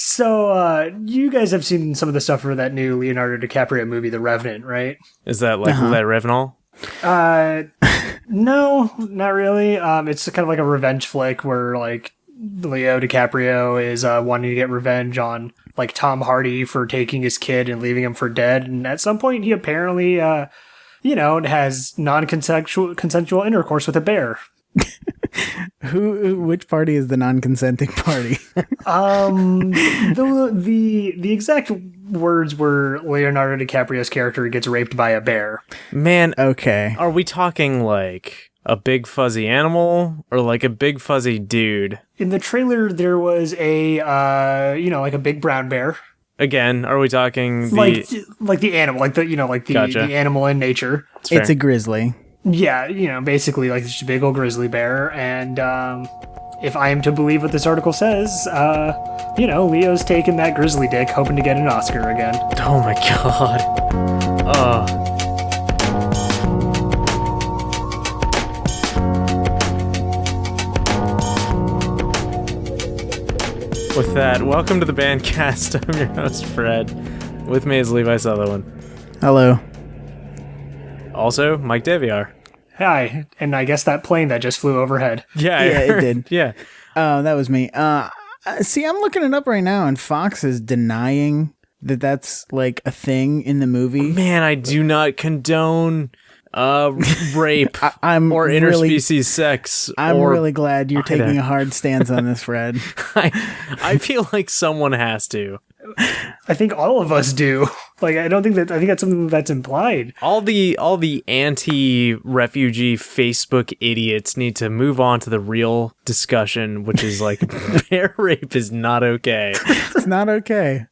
So, you guys have seen some of the stuff for that new Leonardo DiCaprio movie, The Revenant, right? Is that like that Revenant? No, not really. It's kind of like a revenge flick where like Leo DiCaprio is wanting to get revenge on like Tom Hardy for taking his kid and leaving him for dead, and at some point he apparently, has consensual intercourse with a bear. Which party is the non-consenting party? The exact words were Leonardo DiCaprio's character gets raped by a bear. Man, Okay. are we talking like a big fuzzy animal or like a big fuzzy dude? In the trailer, there was a like a big brown bear, Again, are we talking like the animal, like the Gotcha. the animal in nature. It's a grizzly. Yeah, basically like this big old grizzly bear, and if I am to believe what this article says, Leo's taking that grizzly dick, hoping to get an Oscar again. Oh my god. With that, welcome to the Bancast. I'm your host, Fred. With me is Levi Sutherland. Hello. Also, Mike Deviar. Hi, and I guess that plane that just flew overhead. Yeah, it did. Yeah. That was me. See, I'm looking it up right now, and Fox is denying that that's like a thing in the movie. Man, I do not condone rape I'm or really- interspecies sex. I'm or really glad you're taking a hard stance on this, Fred. I feel like someone has to. I think all of us do. Like, I think that's something that's implied. All the anti-refugee Facebook idiots need to move on to the real discussion, which is like bear rape is not okay. It's not okay.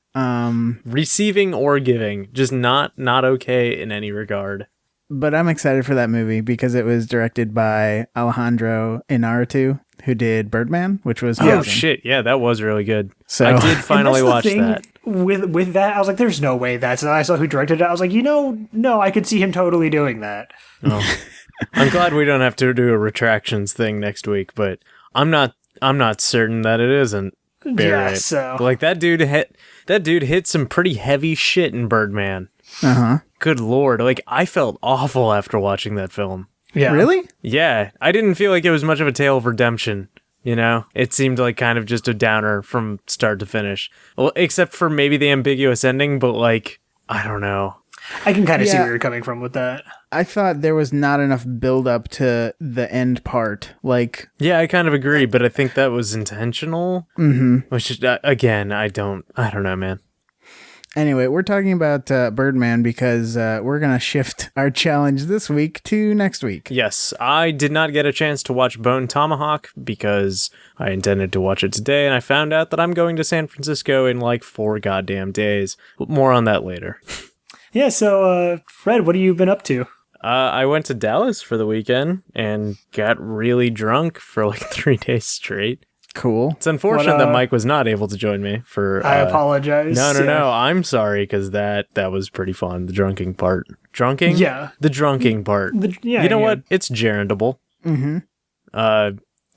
Receiving or giving, just not okay in any regard. But I'm excited for that movie because it was directed by Alejandro Inarritu, who did Birdman, which was Oh awesome. shit, yeah, that was really good. So I did finally watch that. With that, I was like, "There's no way that's." And I saw who directed it. I was like, no, I could see him totally doing that. Oh. I'm glad we don't have to do a retractions thing next week, but I'm not certain that it isn't. Yeah, so Like that dude hit some pretty heavy shit in Birdman. Good lord, like I felt awful after watching that film. yeah, Really? Yeah, I didn't feel like it was much of a tale of redemption, you know? It seemed like kind of just a downer from start to finish. Well, except for maybe the ambiguous ending, but like, I don't know. I can kind of see Yeah. where you're coming from with that. I thought there was not enough build up to the end part. Like, Yeah, I kind of agree, but I think that was intentional. Which is, again, I don't know, man. anyway, we're talking about Birdman because we're going to shift our challenge this week to next week. Yes, I did not get a chance to watch Bone Tomahawk because I intended to watch it today, and I found out that I'm going to San Francisco in like 4 goddamn days. More on that later. Yeah. So, Fred, what have you been up to? I went to Dallas for the weekend and got really drunk for like 3 days straight. Cool. It's unfortunate that Mike was not able to join me for... I apologize. No. I'm sorry, because that was pretty fun. The drunking part. Drunking? Yeah. The drunking part. You know what? It's gerundable.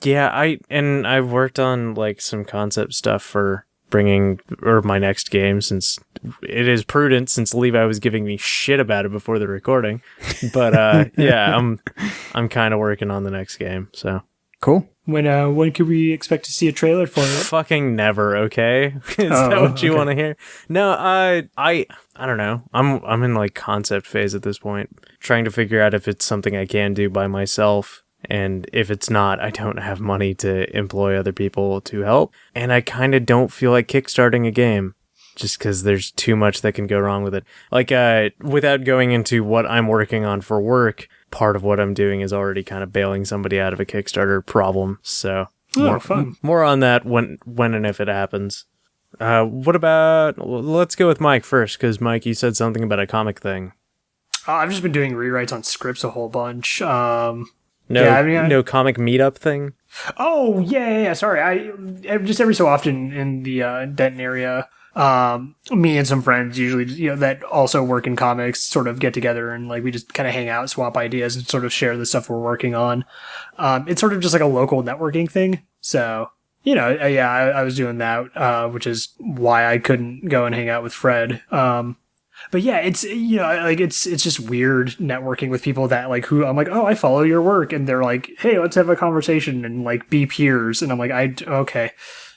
Yeah, I've worked on like some concept stuff for my next game, since it is prudent, since Levi was giving me shit about it before the recording. But yeah, I'm kind of working on the next game, so Cool. When could we expect to see a trailer for it? fucking never, okay? Is that what you want to hear? No, I don't know. I'm in like concept phase at this point, trying to figure out if it's something I can do by myself. And if it's not, I don't have money to employ other people to help. And I kind of don't feel like kickstarting a game, just because there's too much that can go wrong with it. Like, without going into what I'm working on for work, part of what I'm doing is already kind of bailing somebody out of a Kickstarter problem. So Fun. more on that when and if it happens. Let's go with Mike first, because Mike, you said something about a comic thing. I've just been doing rewrites on scripts a whole bunch. No comic meetup thing? Oh, yeah. Sorry. I just every so often in the Denton area, me and some friends usually, that also work in comics sort of get together and like we just kind of hang out, swap ideas, and sort of share the stuff we're working on. It's sort of just like a local networking thing. So I was doing that, which is why I couldn't go and hang out with Fred. But yeah, it's it's just weird networking with people that like who I'm like, oh, I follow your work, and they're like, hey, let's have a conversation and like be peers, and I'm like, okay.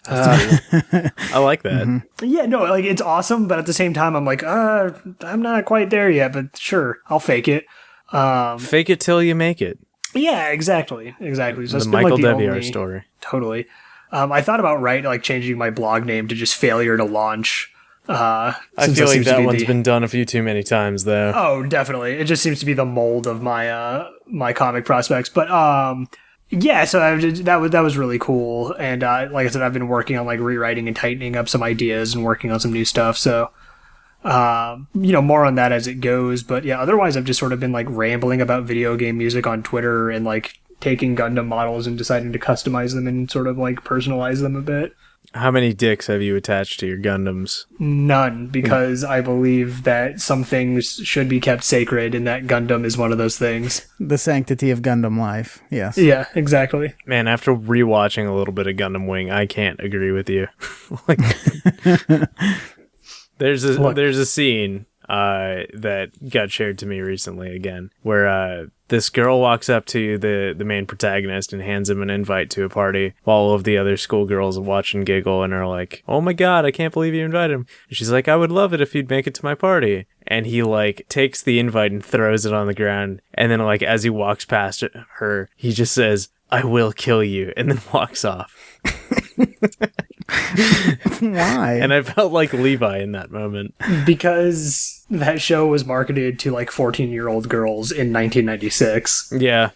I like that. Mm-hmm. Yeah, no, like it's awesome, but at the same time, I'm like, I'm not quite there yet, but sure, I'll fake it. Fake it till you make it. Yeah, exactly. So the Michael W.R. story. Totally. I thought about changing my blog name to just Failure to Launch. I feel like that one's been done a few too many times, though. Oh, definitely. It just seems to be the mold of my my comic prospects. But yeah, so that was really cool. And like I said, I've been working on like rewriting and tightening up some ideas and working on some new stuff. So more on that as it goes. But yeah, otherwise I've just sort of been like rambling about video game music on Twitter and like taking Gundam models and deciding to customize them and sort of like personalize them a bit. How many dicks have you attached to your Gundams? None, because I believe that some things should be kept sacred, and that Gundam is one of those things. The sanctity of Gundam life, yes. Yeah, exactly. Man, after rewatching a little bit of Gundam Wing, I can't agree with you. Like, there's a scene that got shared to me recently again, where this girl walks up to the main protagonist and hands him an invite to a party while all of the other schoolgirls watch and giggle and are like, oh my god, I can't believe you invited him. And she's like, I would love it if you'd make it to my party. And he like takes the invite and throws it on the ground, and then like as he walks past her, he just says, I will kill you, and then walks off. Why? And I felt like Levi in that moment. Because that show was marketed to like 14-year-old girls in 1996. Yeah.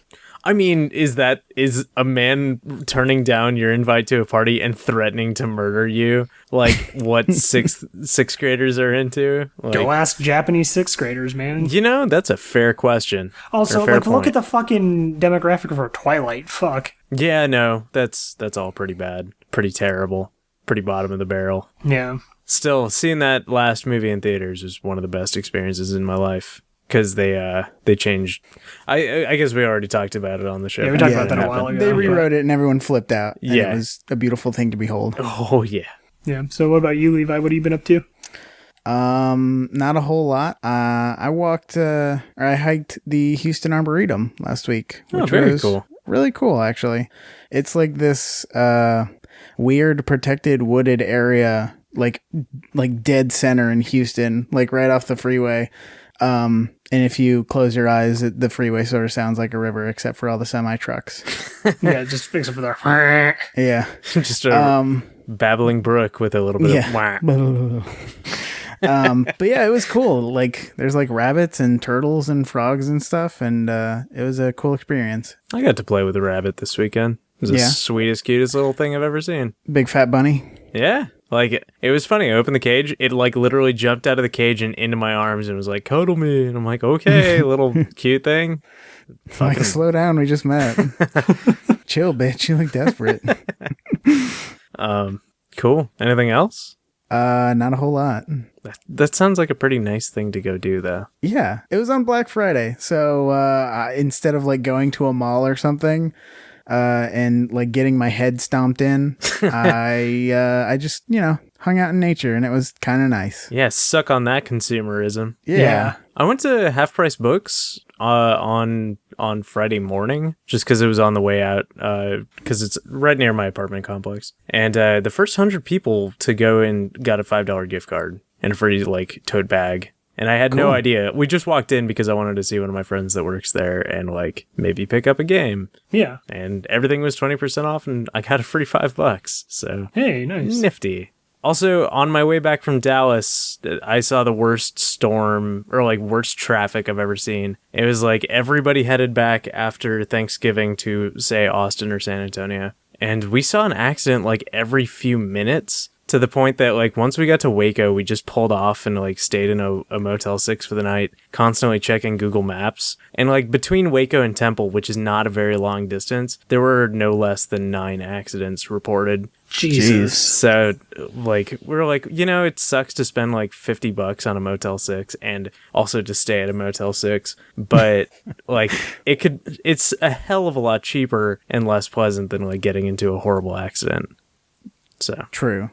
I mean, is a man turning down your invite to a party and threatening to murder you like what sixth graders are into? Like, go ask Japanese sixth graders, man. That's a fair question. Also, fair like, point. look at the fucking demographic for Twilight. Fuck. Yeah, no, that's all pretty bad. Pretty terrible. Pretty bottom of the barrel. Yeah. Still, seeing that last movie in theaters was one of the best experiences in my life. Because they changed. I guess we already talked about it on the show. Yeah, we talked about that a while ago. They rewrote it and everyone flipped out. And yeah. It was a beautiful thing to behold. Oh, yeah. Yeah. So what about you, Levi? What have you been up to? Not a whole lot. I hiked the Houston Arboretum last week. Which was cool. Really cool, actually. It's like this weird protected wooded area, like dead center in Houston, like right off the freeway. And if you close your eyes, the freeway sort of sounds like a river, except for all the semi trucks. Yeah, just fix it for there. Yeah, just a babbling brook with a little bit of wah. But yeah, it was cool. Like, there's like rabbits and turtles and frogs and stuff, and it was a cool experience. I got to play with a rabbit this weekend. It was the sweetest, cutest little thing I've ever seen. Big fat bunny. Yeah. Like, it was funny. I opened the cage. It, like, literally jumped out of the cage and into my arms and was like, cuddle me. And I'm like, okay, little cute thing. Like, slow down. We just met. Chill, bitch. You look desperate. Cool. Anything else? Not a whole lot. That sounds like a pretty nice thing to go do, though. Yeah. It was on Black Friday. So, instead of, like, going to a mall or something, and like getting my head stomped in, I just, hung out in nature, and it was kind of nice. Yeah, suck on that consumerism. Yeah. I went to Half Price Books on Friday morning, just because it was on the way out, because it's right near my apartment complex. And the first 100 people to go in got a $5 gift card and a free like tote bag. And I had no idea. We just walked in because I wanted to see one of my friends that works there and like maybe pick up a game. Yeah. And everything was 20% off and I got a free $5. So hey, nice. Nifty. Also, on my way back from Dallas, I saw the worst storm or like worst traffic I've ever seen. It was like everybody headed back after Thanksgiving to say Austin or San Antonio. And we saw an accident like every few minutes. To the point that, like, once we got to Waco, we just pulled off and, like, stayed in a Motel 6 for the night, constantly checking Google Maps. And, like, between Waco and Temple, which is not a very long distance, there were no less than 9 accidents reported. Jesus. So, like, we're like, it sucks to spend, like, $50 on a Motel 6 and also to stay at a Motel 6. But, like, it's a hell of a lot cheaper and less pleasant than, like, getting into a horrible accident. So True.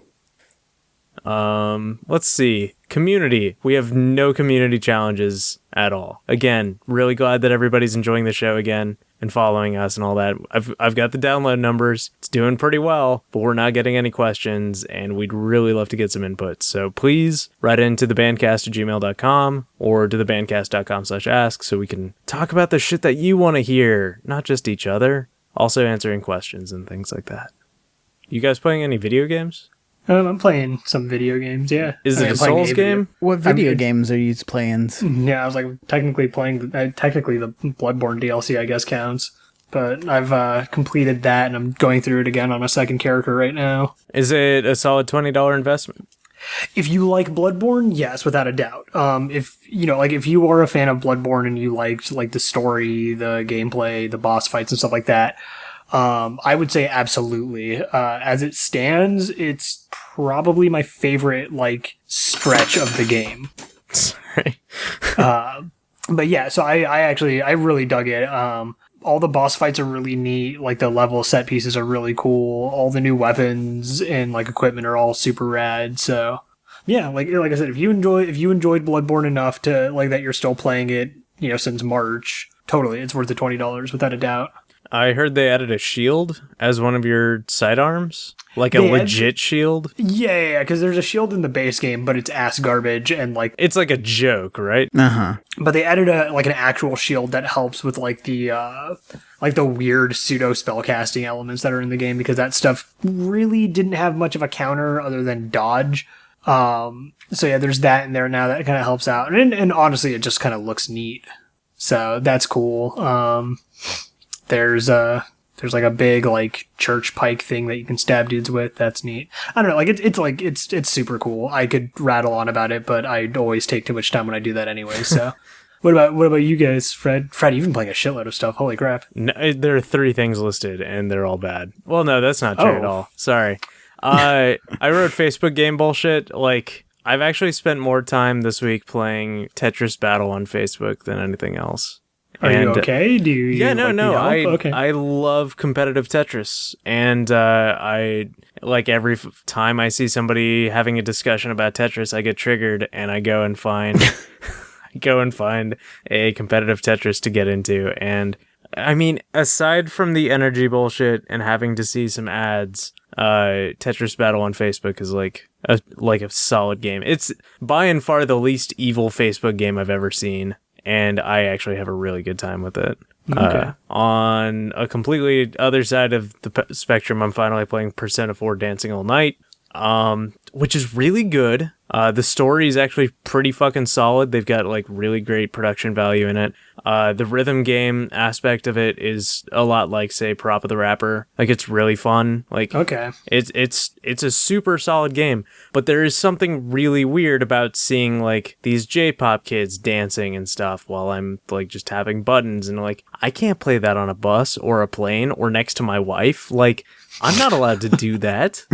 Let's see. Community. We have no community challenges at all. Again, really glad that everybody's enjoying the show again and following us and all that. I've got the download numbers. It's doing pretty well, but we're not getting any questions, and we'd really love to get some input. So please write into thebancast@gmail.com or to thebancast.com/ask so we can talk about the shit that you want to hear, not just each other. Also answering questions and things like that. You guys playing any video games? I'm playing some video games, yeah. Is it a Souls game? What video games are you playing? Yeah, I was like technically playing, technically the Bloodborne DLC I guess counts. But I've completed that and I'm going through it again on my second character right now. Is it a solid $20 investment? If you like Bloodborne, yes, without a doubt. If you are a fan of Bloodborne and you liked like the story, the gameplay, the boss fights and stuff like that, I would say absolutely. As it stands, it's probably my favorite like stretch of the game. Sorry. But yeah, so I really dug it. All the boss fights are really neat. Like the level set pieces are really cool. All the new weapons and like equipment are all super rad. So yeah, like I said, if you enjoyed Bloodborne enough to like that, you're still playing it, since March. Totally, it's worth the $20 without a doubt. I heard they added a shield as one of your sidearms, like a legit shield. Yeah, because there's a shield in the base game, but it's ass garbage and like it's like a joke, right? But they added an actual shield that helps with like the weird pseudo spellcasting elements that are in the game, because that stuff really didn't have much of a counter other than dodge. So yeah, there's that in there now that kind of helps out, and honestly, it just kind of looks neat. So that's cool. There's like a big like church pike thing that you can stab dudes with. That's neat. I don't know, like it's super cool. I could rattle on about it, but I'd always take too much time when I do that anyway. So, what about you guys, Fred? Fred, you've been playing a shitload of stuff. Holy crap! No, there are 3 things listed, and they're all bad. Well, no, that's not true at all. Sorry. I wrote Facebook game bullshit. Like, I've actually spent more time this week playing Tetris Battle on Facebook than anything else. Are you okay? Do you? Yeah, no. Okay. I love competitive Tetris, and I like every time I see somebody having a discussion about Tetris, I get triggered, and I go and find a competitive Tetris to get into. And I mean, aside from the energy bullshit and having to see some ads, Tetris Battle on Facebook is like a solid game. It's by and far the least evil Facebook game I've ever seen. And I actually have a really good time with it. Okay. On a completely other side of the spectrum, I'm finally playing Persona 4 Dancing All Night, which is really good. The story is actually pretty fucking solid. They've got like really great production value in it. The rhythm game aspect of it is a lot like, say, Parappa the Rapper. Like, it's really fun. Like, okay, it's a super solid game. But there is something really weird about seeing like these J-pop kids dancing and stuff while I'm like just tapping buttons, and like I can't play that on a bus or a plane or next to my wife. Like, I'm not allowed to do that.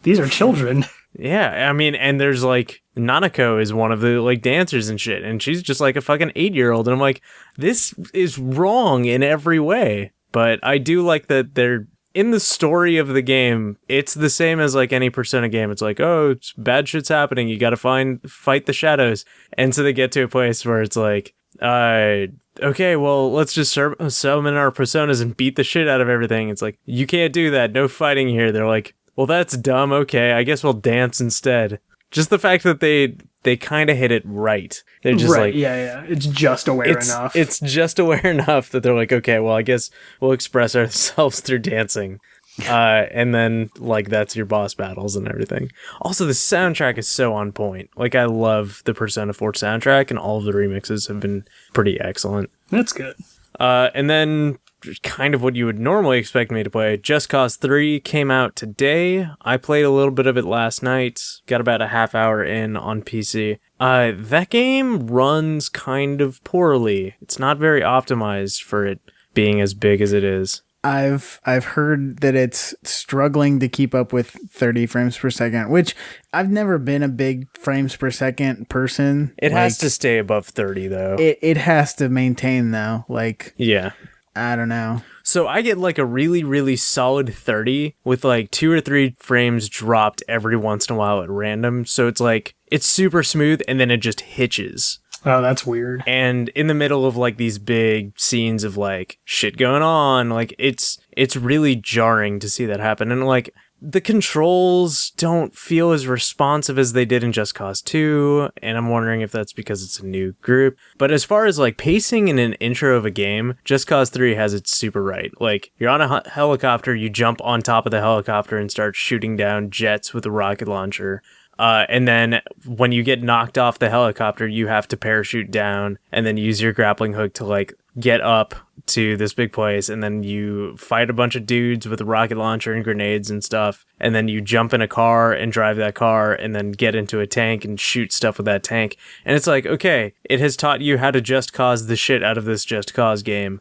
These are children. Yeah, I mean, and there's like Nanako is one of the like dancers and shit, and she's just like a fucking 8-year-old, and I'm like, this is wrong in every way. But I do like that they're in the story of the game. It's the same as like any Persona game. It's like, oh, it's bad shit's happening. You got to fight the shadows, and so they get to a place where it's like, okay, well, let's just summon our personas and beat the shit out of everything. It's like, you can't do that. No fighting here. They're like, well, that's dumb. Okay, I guess we'll dance instead. Just the fact that they kind of hit it right. They're just right, like, yeah. It's just aware enough. It's just aware enough that they're like, okay, well, I guess we'll express ourselves through dancing. And then like that's your boss battles and everything. Also, the soundtrack is so on point. Like, I love the Persona 4 soundtrack, and all of the remixes have been pretty excellent. That's good. And then kind of what you would normally expect me to play, Just Cause 3 came out today. I played a little bit of it last night. Got about a half hour in on PC. That game runs kind of poorly. It's not very optimized for it being as big as it is. I've heard that it's struggling to keep up with 30 frames per second, which I've never been a big frames per second person. It has to stay above 30 though. It has to maintain though. Like, yeah. I don't know. So I get like a really, really solid 30 with like 2 or 3 frames dropped every once in a while at random. So it's like, it's super smooth and then it just hitches. Oh, that's weird. And in the middle of like these big scenes of like shit going on, like it's really jarring to see that happen. And like the controls don't feel as responsive as they did in Just Cause 2, and I'm wondering if that's because it's a new group. But as far as like pacing in an intro of a game, Just Cause 3 has it super right. Like you're on a helicopter, you jump on top of the helicopter and start shooting down jets with a rocket launcher. And then when you get knocked off the helicopter, you have to parachute down and then use your grappling hook to like get up to this big place. And then you fight a bunch of dudes with a rocket launcher and grenades and stuff. And then you jump in a car and drive that car and then get into a tank and shoot stuff with that tank. And it's like, okay, it has taught you how to just cause the shit out of this Just Cause game.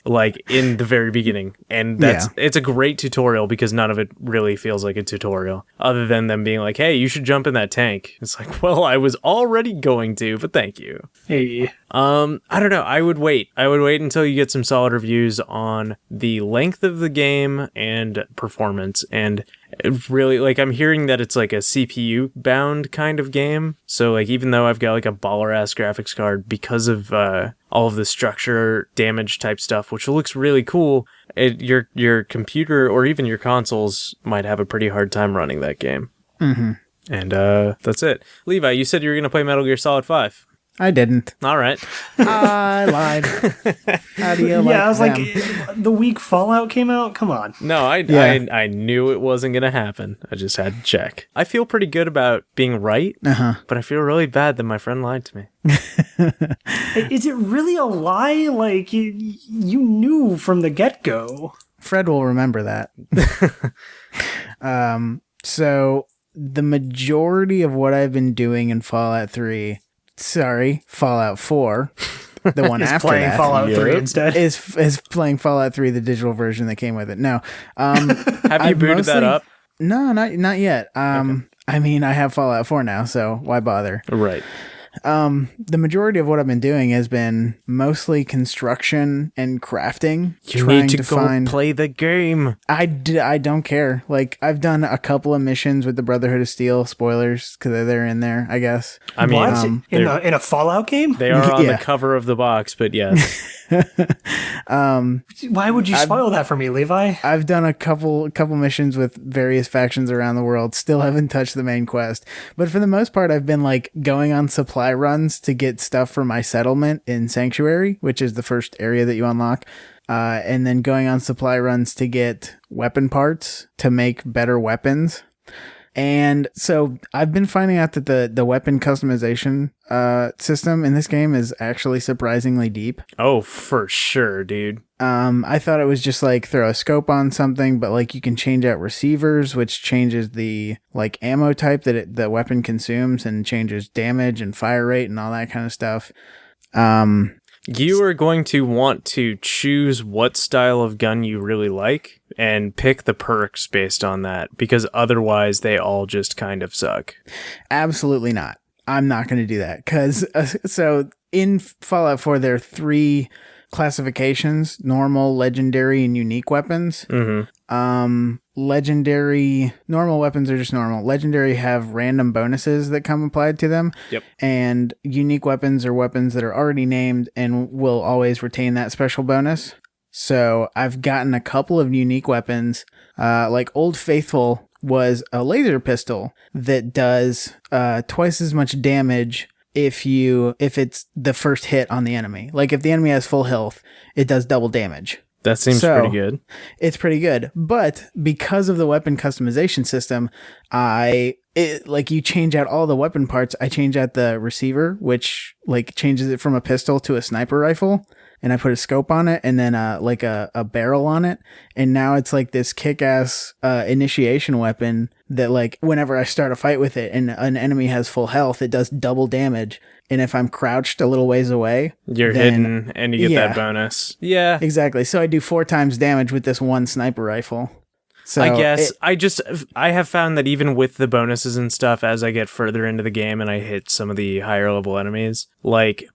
Like in the very beginning. And it's a great tutorial because none of it really feels like a tutorial other than them being like, hey, you should jump in that tank. It's like, well, I was already going to, but thank you. Hey. I don't know. I would wait until you get some solid reviews on the length of the game and performance. And really, like, I'm hearing that it's like a CPU bound kind of game. So like, even though I've got like a baller ass graphics card, because of all of the structure damage type stuff, which looks really cool, your computer or even your consoles might have a pretty hard time running that game. Mm-hmm. And that's it. Levi, you said you were going to play Metal Gear Solid 5. I didn't. All right. I lied. How do you like I was them? like, the week Fallout came out? Come on. No, I knew it wasn't going to happen. I just had to check. I feel pretty good about being right, but I feel really bad that my friend lied to me. Is it really a lie? Like, you knew from the get-go. Fred will remember that. So, the majority of what I've been doing in Fallout 4, the one after playing that, Fallout 3 instead. is playing Fallout 3, the digital version that came with it. No. Have you booted that up? No, not yet. Okay. I mean, I have Fallout 4 now, so why bother? Right. The majority of what I've been doing has been mostly construction and crafting. You need to go play the game. I don't care. Like, I've done a couple of missions with the Brotherhood of Steel. Spoilers, because they're in there, I guess. I mean, what? In a Fallout game? They are on the cover of the box, but yes. Why would you spoil that for me, Levi? I've done a couple missions with various factions around the world. Still haven't touched the main quest. But for the most part, I've been like going on supply runs to get stuff for my settlement in Sanctuary, which is the first area that you unlock. And then going on supply runs to get weapon parts to make better weapons. And so I've been finding out that the weapon customization system in this game is actually surprisingly deep. Oh, for sure, dude. I thought it was just like throw a scope on something, but like you can change out receivers, which changes the like ammo type that the weapon consumes and changes damage and fire rate and all that kind of stuff. You are going to want to choose what style of gun you really like and pick the perks based on that, because otherwise they all just kind of suck. Absolutely not. I'm not going to do that because so in Fallout 4 there are 3 classifications: normal, legendary, and unique weapons. Legendary, normal weapons are just normal. Legendary have random bonuses that come applied to them. Yep. And unique weapons are weapons that are already named and will always retain that special bonus. So I've gotten a couple of unique weapons. Like Old Faithful was a laser pistol that does twice as much damage if it's the first hit on the enemy. Like if the enemy has full health, it does double damage. That seems pretty good. It's pretty good. But because of the weapon customization system, you change out all the weapon parts. I change out the receiver, which like changes it from a pistol to a sniper rifle. And I put a scope on it and then a barrel on it. And now it's like this kick-ass initiation weapon that like whenever I start a fight with it and an enemy has full health, it does double damage. And if I'm crouched a little ways away, you're hidden and you get that bonus. Yeah, exactly. So I do 4 times damage with this one sniper rifle. So I guess I have found that even with the bonuses and stuff, as I get further into the game and I hit some of the higher level enemies, like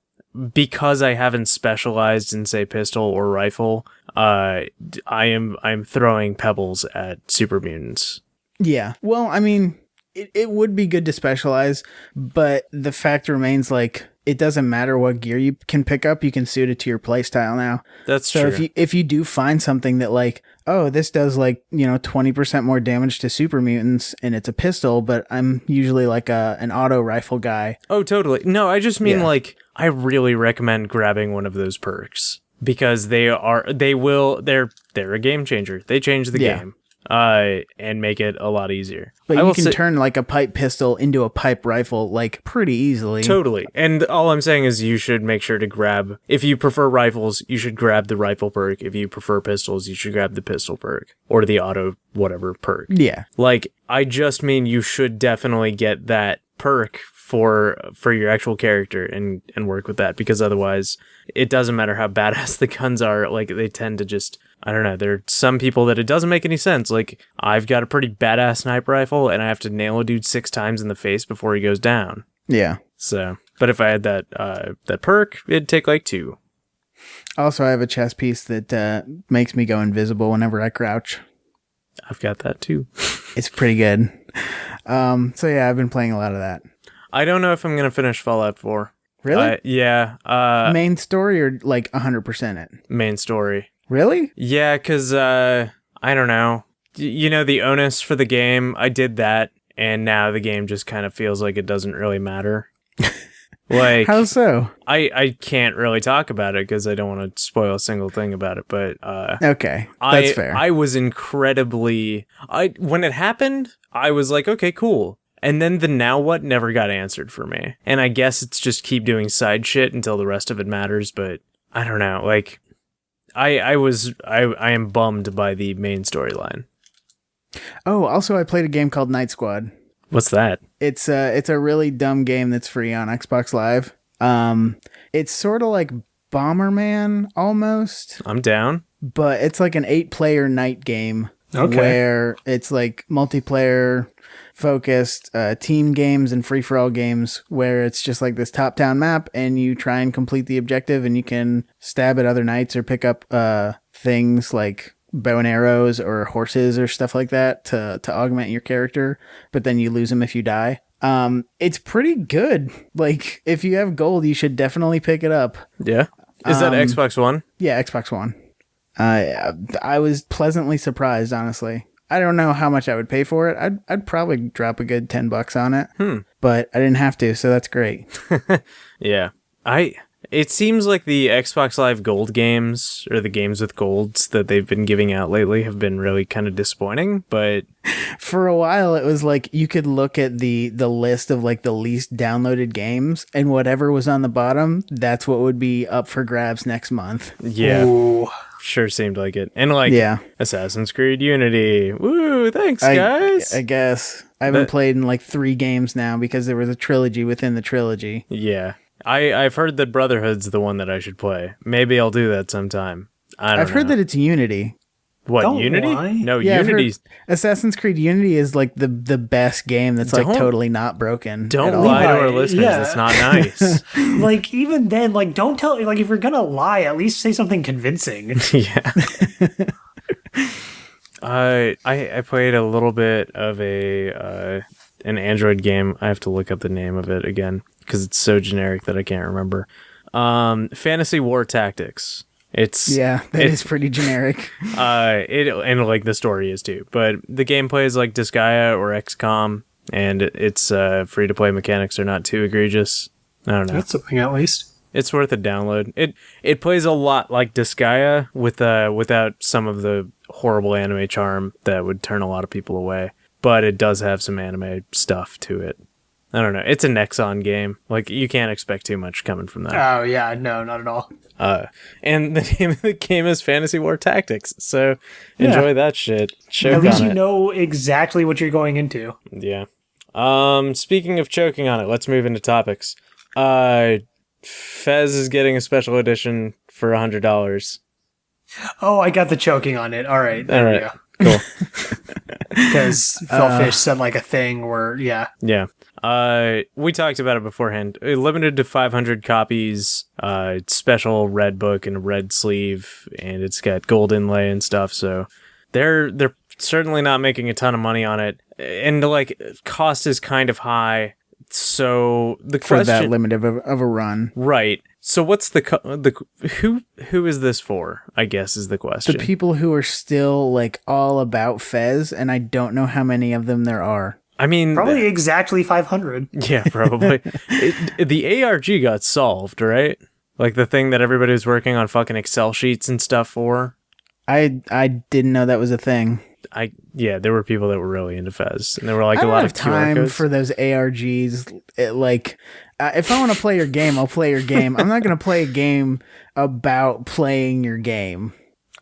because I haven't specialized in, say, pistol or rifle, I'm throwing pebbles at super mutants. Yeah. Well, I mean, it would be good to specialize, but the fact remains, like, it doesn't matter what gear you can pick up, you can suit it to your playstyle now. That's true. So if you do find something that, like, oh, this does, like, 20% more damage to super mutants and it's a pistol, but I'm usually like an auto rifle guy. Oh, totally. No, I just mean, Yeah. like, I really recommend grabbing one of those perks because they're a game changer. They change the game. And make it a lot easier. But you can turn like a pipe pistol into a pipe rifle like pretty easily. Totally. And all I'm saying is you should make sure to grab, if you prefer rifles, you should grab the rifle perk. If you prefer pistols, you should grab the pistol perk or the auto whatever perk. Yeah. Like, I just mean you should definitely get that perk for your actual character and work with that, because otherwise it doesn't matter how badass the guns are. Like, they tend to just, I don't know, there are some people that it doesn't make any sense. Like, I've got a pretty badass sniper rifle and I have to nail a dude 6 times in the face before he goes down. Yeah. So, but if I had that perk, it'd take like 2. Also, I have a chest piece that makes me go invisible whenever I crouch. I've got that too. It's pretty good. So yeah, I've been playing a lot of that. I don't know if I'm going to finish Fallout 4. Really? Yeah. Main story or like 100% it? Main story. Really? Yeah, because, I don't know. The onus for the game, I did that, and now the game just kind of feels like it doesn't really matter. Like, how so? I can't really talk about it because I don't want to spoil a single thing about it, but okay, that's fair. I was incredibly... when it happened, I was like, okay, cool. And then the now what never got answered for me. And I guess it's just keep doing side shit until the rest of it matters, but I don't know, like... I am bummed by the main storyline. Oh, also I played a game called Night Squad. What's that? It's a really dumb game that's free on Xbox Live. It's sort of like Bomberman almost. I'm down. But it's like an 8-player night game. Okay. Where it's like multiplayer focused team games and free-for-all games where it's just like this top-down map and you try and complete the objective and you can stab at other knights or pick up things like bow and arrows or horses or stuff like that to augment your character, but then you lose them if you die. It's pretty good. Like, if you have gold, you should definitely pick it up. Yeah. Is that Xbox One? Yeah, Xbox One. I was pleasantly surprised, honestly. I don't know how much I would pay for it. I'd probably drop a good $10 on it. But I didn't have to, so that's great. Yeah. It seems like the Xbox Live Gold games, or the games with golds that they've been giving out lately, have been really kind of disappointing, but... For a while, it was like you could look at the list of like the least downloaded games, and whatever was on the bottom, that's what would be up for grabs next month. Yeah. Ooh. Sure seemed like it. And like, Assassin's Creed Unity. Woo, thanks, guys. I guess. I haven't played in like 3 games now because there was a trilogy within the trilogy. Yeah. I've heard that Brotherhood's the one that I should play. Maybe I'll do that sometime. I've heard that it's Unity. What, Don't Unity? lie. No, Yeah, Unity's... Assassin's Creed Unity is like the best game that's like totally not broken. Don't lie to our listeners. Yeah. That's not nice. Like, even then, like, don't tell, like, if you're gonna lie, at least say something convincing. Yeah. I played a little bit of an Android game. I have to look up the name of it again because it's so generic that I can't remember. Fantasy War Tactics. That is pretty generic. And like the story is too, but the gameplay is like Disgaea or XCOM, and it's free to play. Mechanics are not too egregious. I don't know. That's something at least. It's worth a download. It plays a lot like Disgaea without some of the horrible anime charm that would turn a lot of people away, but it does have some anime stuff to it. I don't know. It's a Nexon game. Like, you can't expect too much coming from that. Oh, yeah. No, not at all. And the name of the game is Fantasy War Tactics. So enjoy that shit. At least you know exactly what you're going into. Yeah. Speaking of choking on it, let's move into topics. Fez is getting a special edition for $100. Oh, I got the choking on it. All right. There we go. Cool. Because Phil Fish said like a thing where, Yeah. We talked about it beforehand. Limited to 500 copies. Special red book and a red sleeve, and it's got gold inlay and stuff. So they're certainly not making a ton of money on it, and like cost is kind of high. So the For question, that limited of a run. right? So what's the who is this for? I guess is the question. The people who are still like all about Fez, and I don't know how many of them there are. I mean, Probably exactly 500. yeah, probably. The ARG got solved, right? Like the thing that everybody was working on fucking Excel sheets and stuff for. I didn't know that was a thing. There were people that were really into Fez, and there were like I a don't lot have of QR time codes. for those ARGs. If I want to play your game, I'll play your game. I'm not going to play a game about playing your game.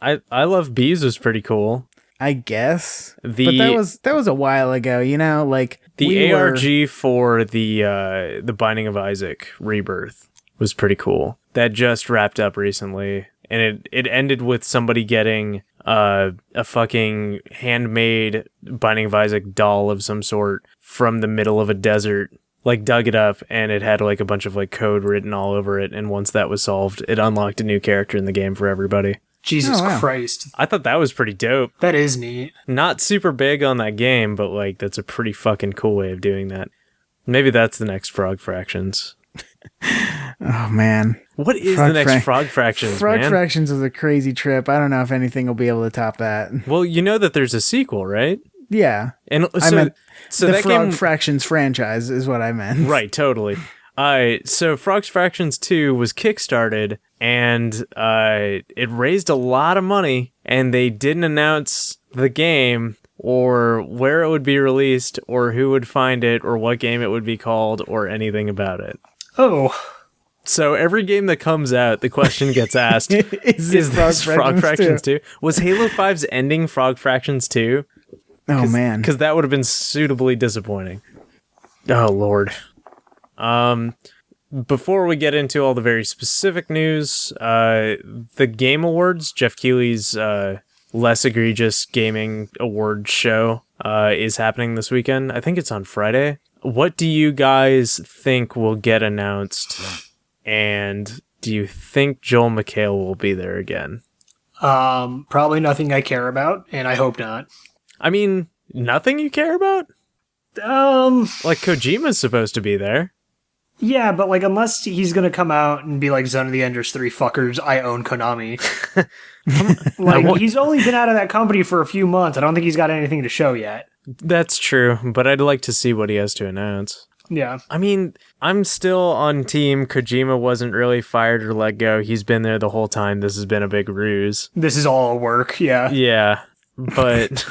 I love Bees was pretty cool. I guess, but The that was a while ago. You know, like we ARG for the Binding of Isaac Rebirth was pretty cool. That just wrapped up recently, and it ended with somebody getting a fucking handmade Binding of Isaac doll of some sort from the middle of a desert. Like dug it up, and it had like a bunch of like code written all over it. And once that was solved, it unlocked a new character in the game for everybody. Jesus Oh, wow. Christ. I thought that was pretty dope. That is neat. Not super big on that game, but like that's a pretty fucking cool way of doing that. Maybe that's the next Frog Fractions. Oh man, What is Frog the next Fra- Frog Fractions, Frog man? Fractions was a crazy trip. I don't know if anything will be able to top that. Well, you know that there's a sequel, right? Yeah, And I so, meant so the that Frog game, Fractions franchise is what I meant. right? Totally. So Frog's Fractions 2 was kickstarted, and it raised a lot of money, and they didn't announce the game or where it would be released or who would find it or what game it would be called or anything about it. Oh, So every game that comes out, the question gets asked, Is is it this Frog Fractions 2? 2? Was Halo 5's ending Frog Fractions 2? Oh man, Because that would have been suitably disappointing. Oh, Lord. Before we get into all the very specific news, the Game Awards, Jeff Keighley's less egregious gaming award show, is happening this weekend. I think it's on Friday. What do you guys think will get announced? And do you think Joel McHale will be there again? probably nothing I care about, and I hope not. I mean, nothing you care about? Like, Kojima's supposed to be there. Yeah, but like, unless he's gonna come out and be like, Zone of the Enders 3 fuckers, I own Konami. Like, he's only been out of that company for a few months. I don't think he's got anything to show yet. That's true, but I'd like to see what he has to announce. Yeah. I mean, I'm still on team Kojima wasn't really fired or let go. He's been there the whole time. This has been a big ruse. This is all work, yeah. Yeah, but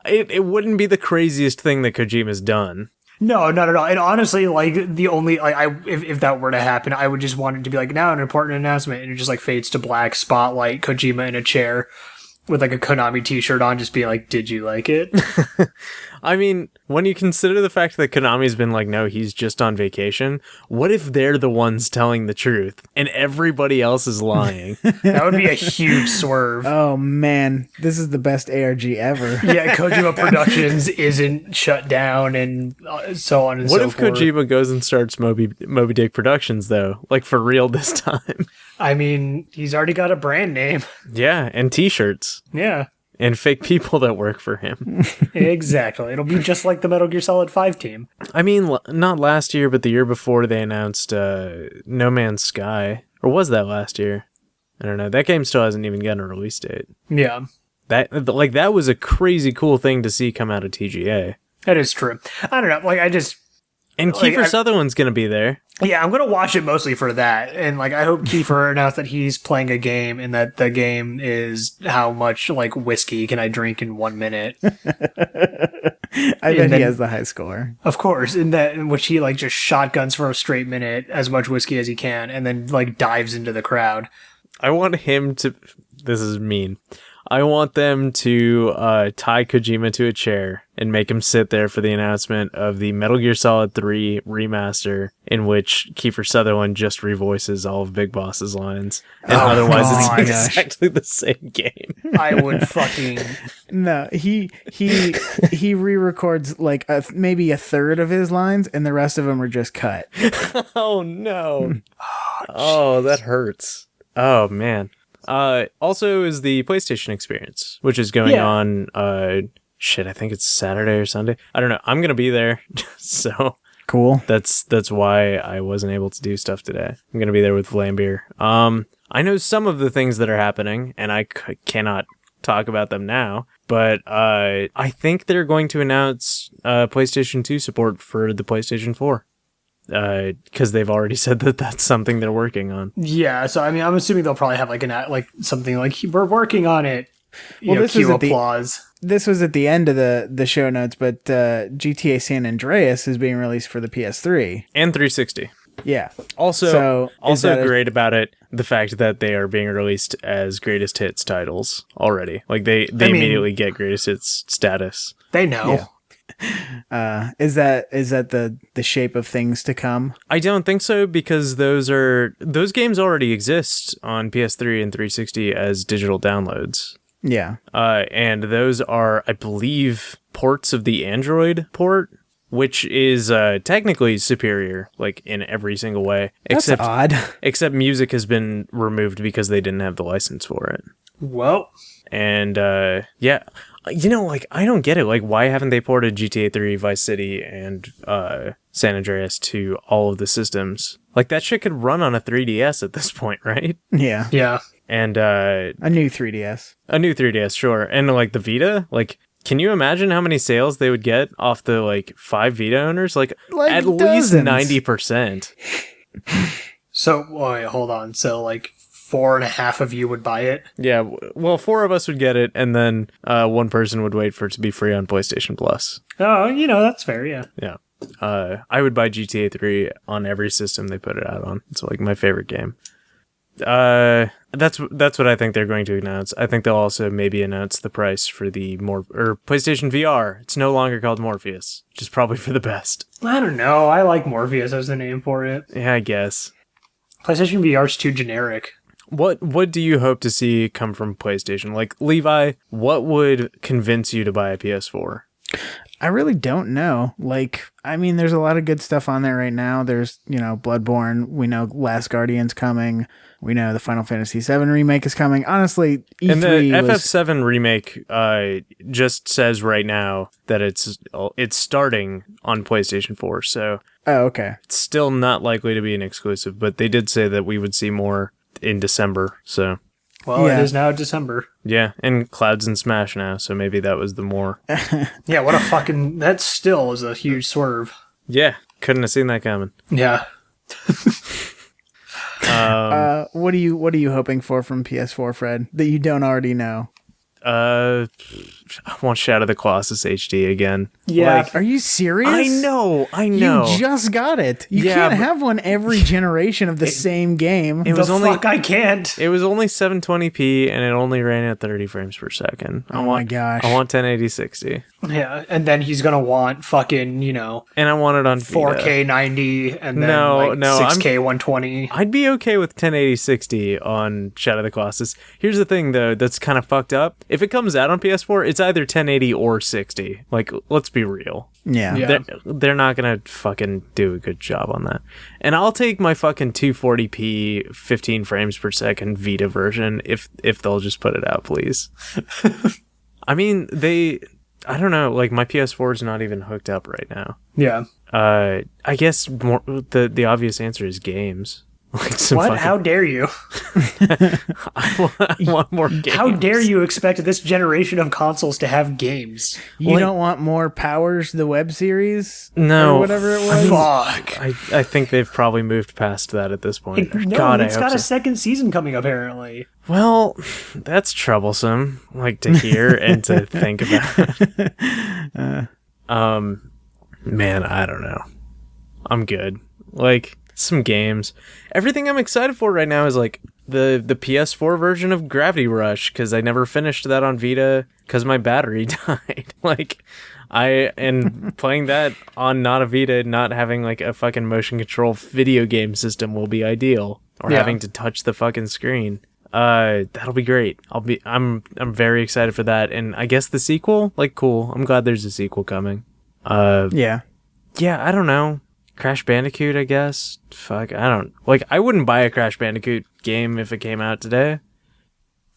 it wouldn't be the craziest thing that Kojima's done. No, not at all. And honestly, like, the only, like, if that were to happen, I would just want it to be like, now an important announcement, and it just like fades to black, spotlight, Kojima in a chair with like a Konami t-shirt on, just be like, did you like it? I mean, when you consider the fact that Konami's been like, no, he's just on vacation, what if they're the ones telling the truth and everybody else is lying? That would be a huge swerve. oh man, this is the best ARG ever. Yeah, Kojima Productions isn't shut down and so on and What so if forth. Kojima goes and starts Moby Dick Productions, though? Like, for real this time? I mean, he's already got a brand name. Yeah, and t-shirts. Yeah, And fake people that work for him. exactly. It'll be just like the Metal Gear Solid 5 team. I mean, not last year, but the year before they announced No Man's Sky. Or was that last year? I don't know. That game still hasn't even gotten a release date. Yeah, That was a crazy cool thing to see come out of TGA. that is true. I don't know. Like, And Like, Kiefer Sutherland's going to be there. yeah, I'm going to watch it mostly for that. And, like, I hope Kiefer announced that he's playing a game and that the game is how much, like, whiskey can I drink in 1 minute. I bet he has the high score. Of course, in which he, like, just shotguns for a straight minute as much whiskey as he can and then, like, dives into the crowd. I want him to... This is mean. I want them to tie Kojima to a chair and make him sit there for the announcement of the Metal Gear Solid 3 remaster, in which Kiefer Sutherland just revoices all of Big Boss's lines. And otherwise it's exactly the same game. I would fucking... No, he re-records like maybe a third of his lines, and the rest of them are just cut. Oh, no. Oh, that hurts. Oh, man. Also is the PlayStation Experience, which is going on, I think it's Saturday or Sunday. I don't know. I'm going to be there. So cool. That's why I wasn't able to do stuff today. I'm going to be there with Vlambeer. I know some of the things that are happening, and I cannot talk about them now, but I think they're going to announce PlayStation 2 support for the PlayStation 4. Because they've already said that that's something they're working on. Yeah, so I mean, I'm assuming they'll probably have like something like, we're working on it. This cue was applause. This was at the end of the show notes, but GTA San Andreas is being released for the PS3 and 360. Yeah. Also great about it, the fact that they are being released as greatest hits titles already. Like they immediately get greatest hits status. They know. Yeah. Is that the shape of things to come? I don't think so, because those games already exist on PS3 and 360 as digital downloads. Yeah. And those are, I believe, ports of the Android port, which is technically superior, like in every single way. That's odd. Except music has been removed because they didn't have the license for it. Well. And yeah. You know, like, I don't get it. Like, why haven't they ported GTA 3, Vice City, and San Andreas to all of the systems? Like, that shit could run on a 3DS at this point, right? Yeah. Yeah. And a new 3DS. A new 3DS, sure. And, like, the Vita, like, can you imagine how many sales they would get off the, like, 5 Vita owners? Like at dozens. Least 90%. So, wait, hold on. So, like, 4.5 of you would buy it? Yeah, well, 4 of us would get it, and then one person would wait for it to be free on PlayStation Plus. Oh, that's fair, yeah. Yeah. I would buy GTA 3 on every system they put it out on. It's like my favorite game. That's what I think they're going to announce. I think they'll also maybe announce the price for the PlayStation VR. It's no longer called Morpheus, which is probably for the best. I don't know. I like Morpheus as the name for it. Yeah, I guess. PlayStation VR's too generic. What do you hope to see come from PlayStation? Like, Levi, what would convince you to buy a PS4? I really don't know. Like, I mean, there's a lot of good stuff on there right now. There's, Bloodborne. We know Last Guardian's coming. We know the Final Fantasy VII remake is coming. Honestly, E3 and the FF7 remake just says right now that it's starting on PlayStation 4. So, oh, okay. It's still not likely to be an exclusive, but they did say that we would see more in December. So, well, yeah. It is now December. Yeah, and Clouds and Smash now, so maybe that was the more. Yeah, what a fucking... That still is a huge swerve. Yeah, couldn't have seen that coming. Yeah. What are you hoping for from PS4, Fred, that you don't already know? I want Shadow of the Colossus HD again. Yeah. Like, are you serious? I know. You just got it. You can't have one every generation of the same game. I can't. It was only 720p and it only ran at 30 frames per second. My gosh. I want 1080 60. Yeah, and then he's gonna want fucking, and I want it on 4K 90 and then 6K 120. I'd be okay with 1080 60 on Shadow of the Colossus. Here's the thing though, that's kind of fucked up. If it comes out on PS4, it's either 1080 or 60. Like, let's be real. Yeah. They're not gonna fucking do a good job on that. And I'll take my fucking 240p 15 frames per second Vita version if they'll just put it out, please. I mean, I don't know, like my PS4 is not even hooked up right now. Yeah. I guess the obvious answer is games. Like what? How dare you? I want more games. How dare you expect this generation of consoles to have games? You don't want more Powers, the web series? No. Or whatever it was? Fuck. I think they've probably moved past that at this point. It's got a second season coming, apparently. Well, that's troublesome, like, to hear and to think about. Man, I don't know. I'm good. Like, some games. Everything I'm excited for right now is like the PS4 version of Gravity Rush, because I never finished that on Vita because my battery died. Like, and playing that on not a Vita, not having like a fucking motion control video game system will be ideal, or having to touch the fucking screen. That'll be great. I'm very excited for that, and I guess the sequel, like, cool. I'm glad there's a sequel coming. Yeah, I don't know. Crash Bandicoot, I guess. Fuck, I wouldn't buy a Crash Bandicoot game if it came out today.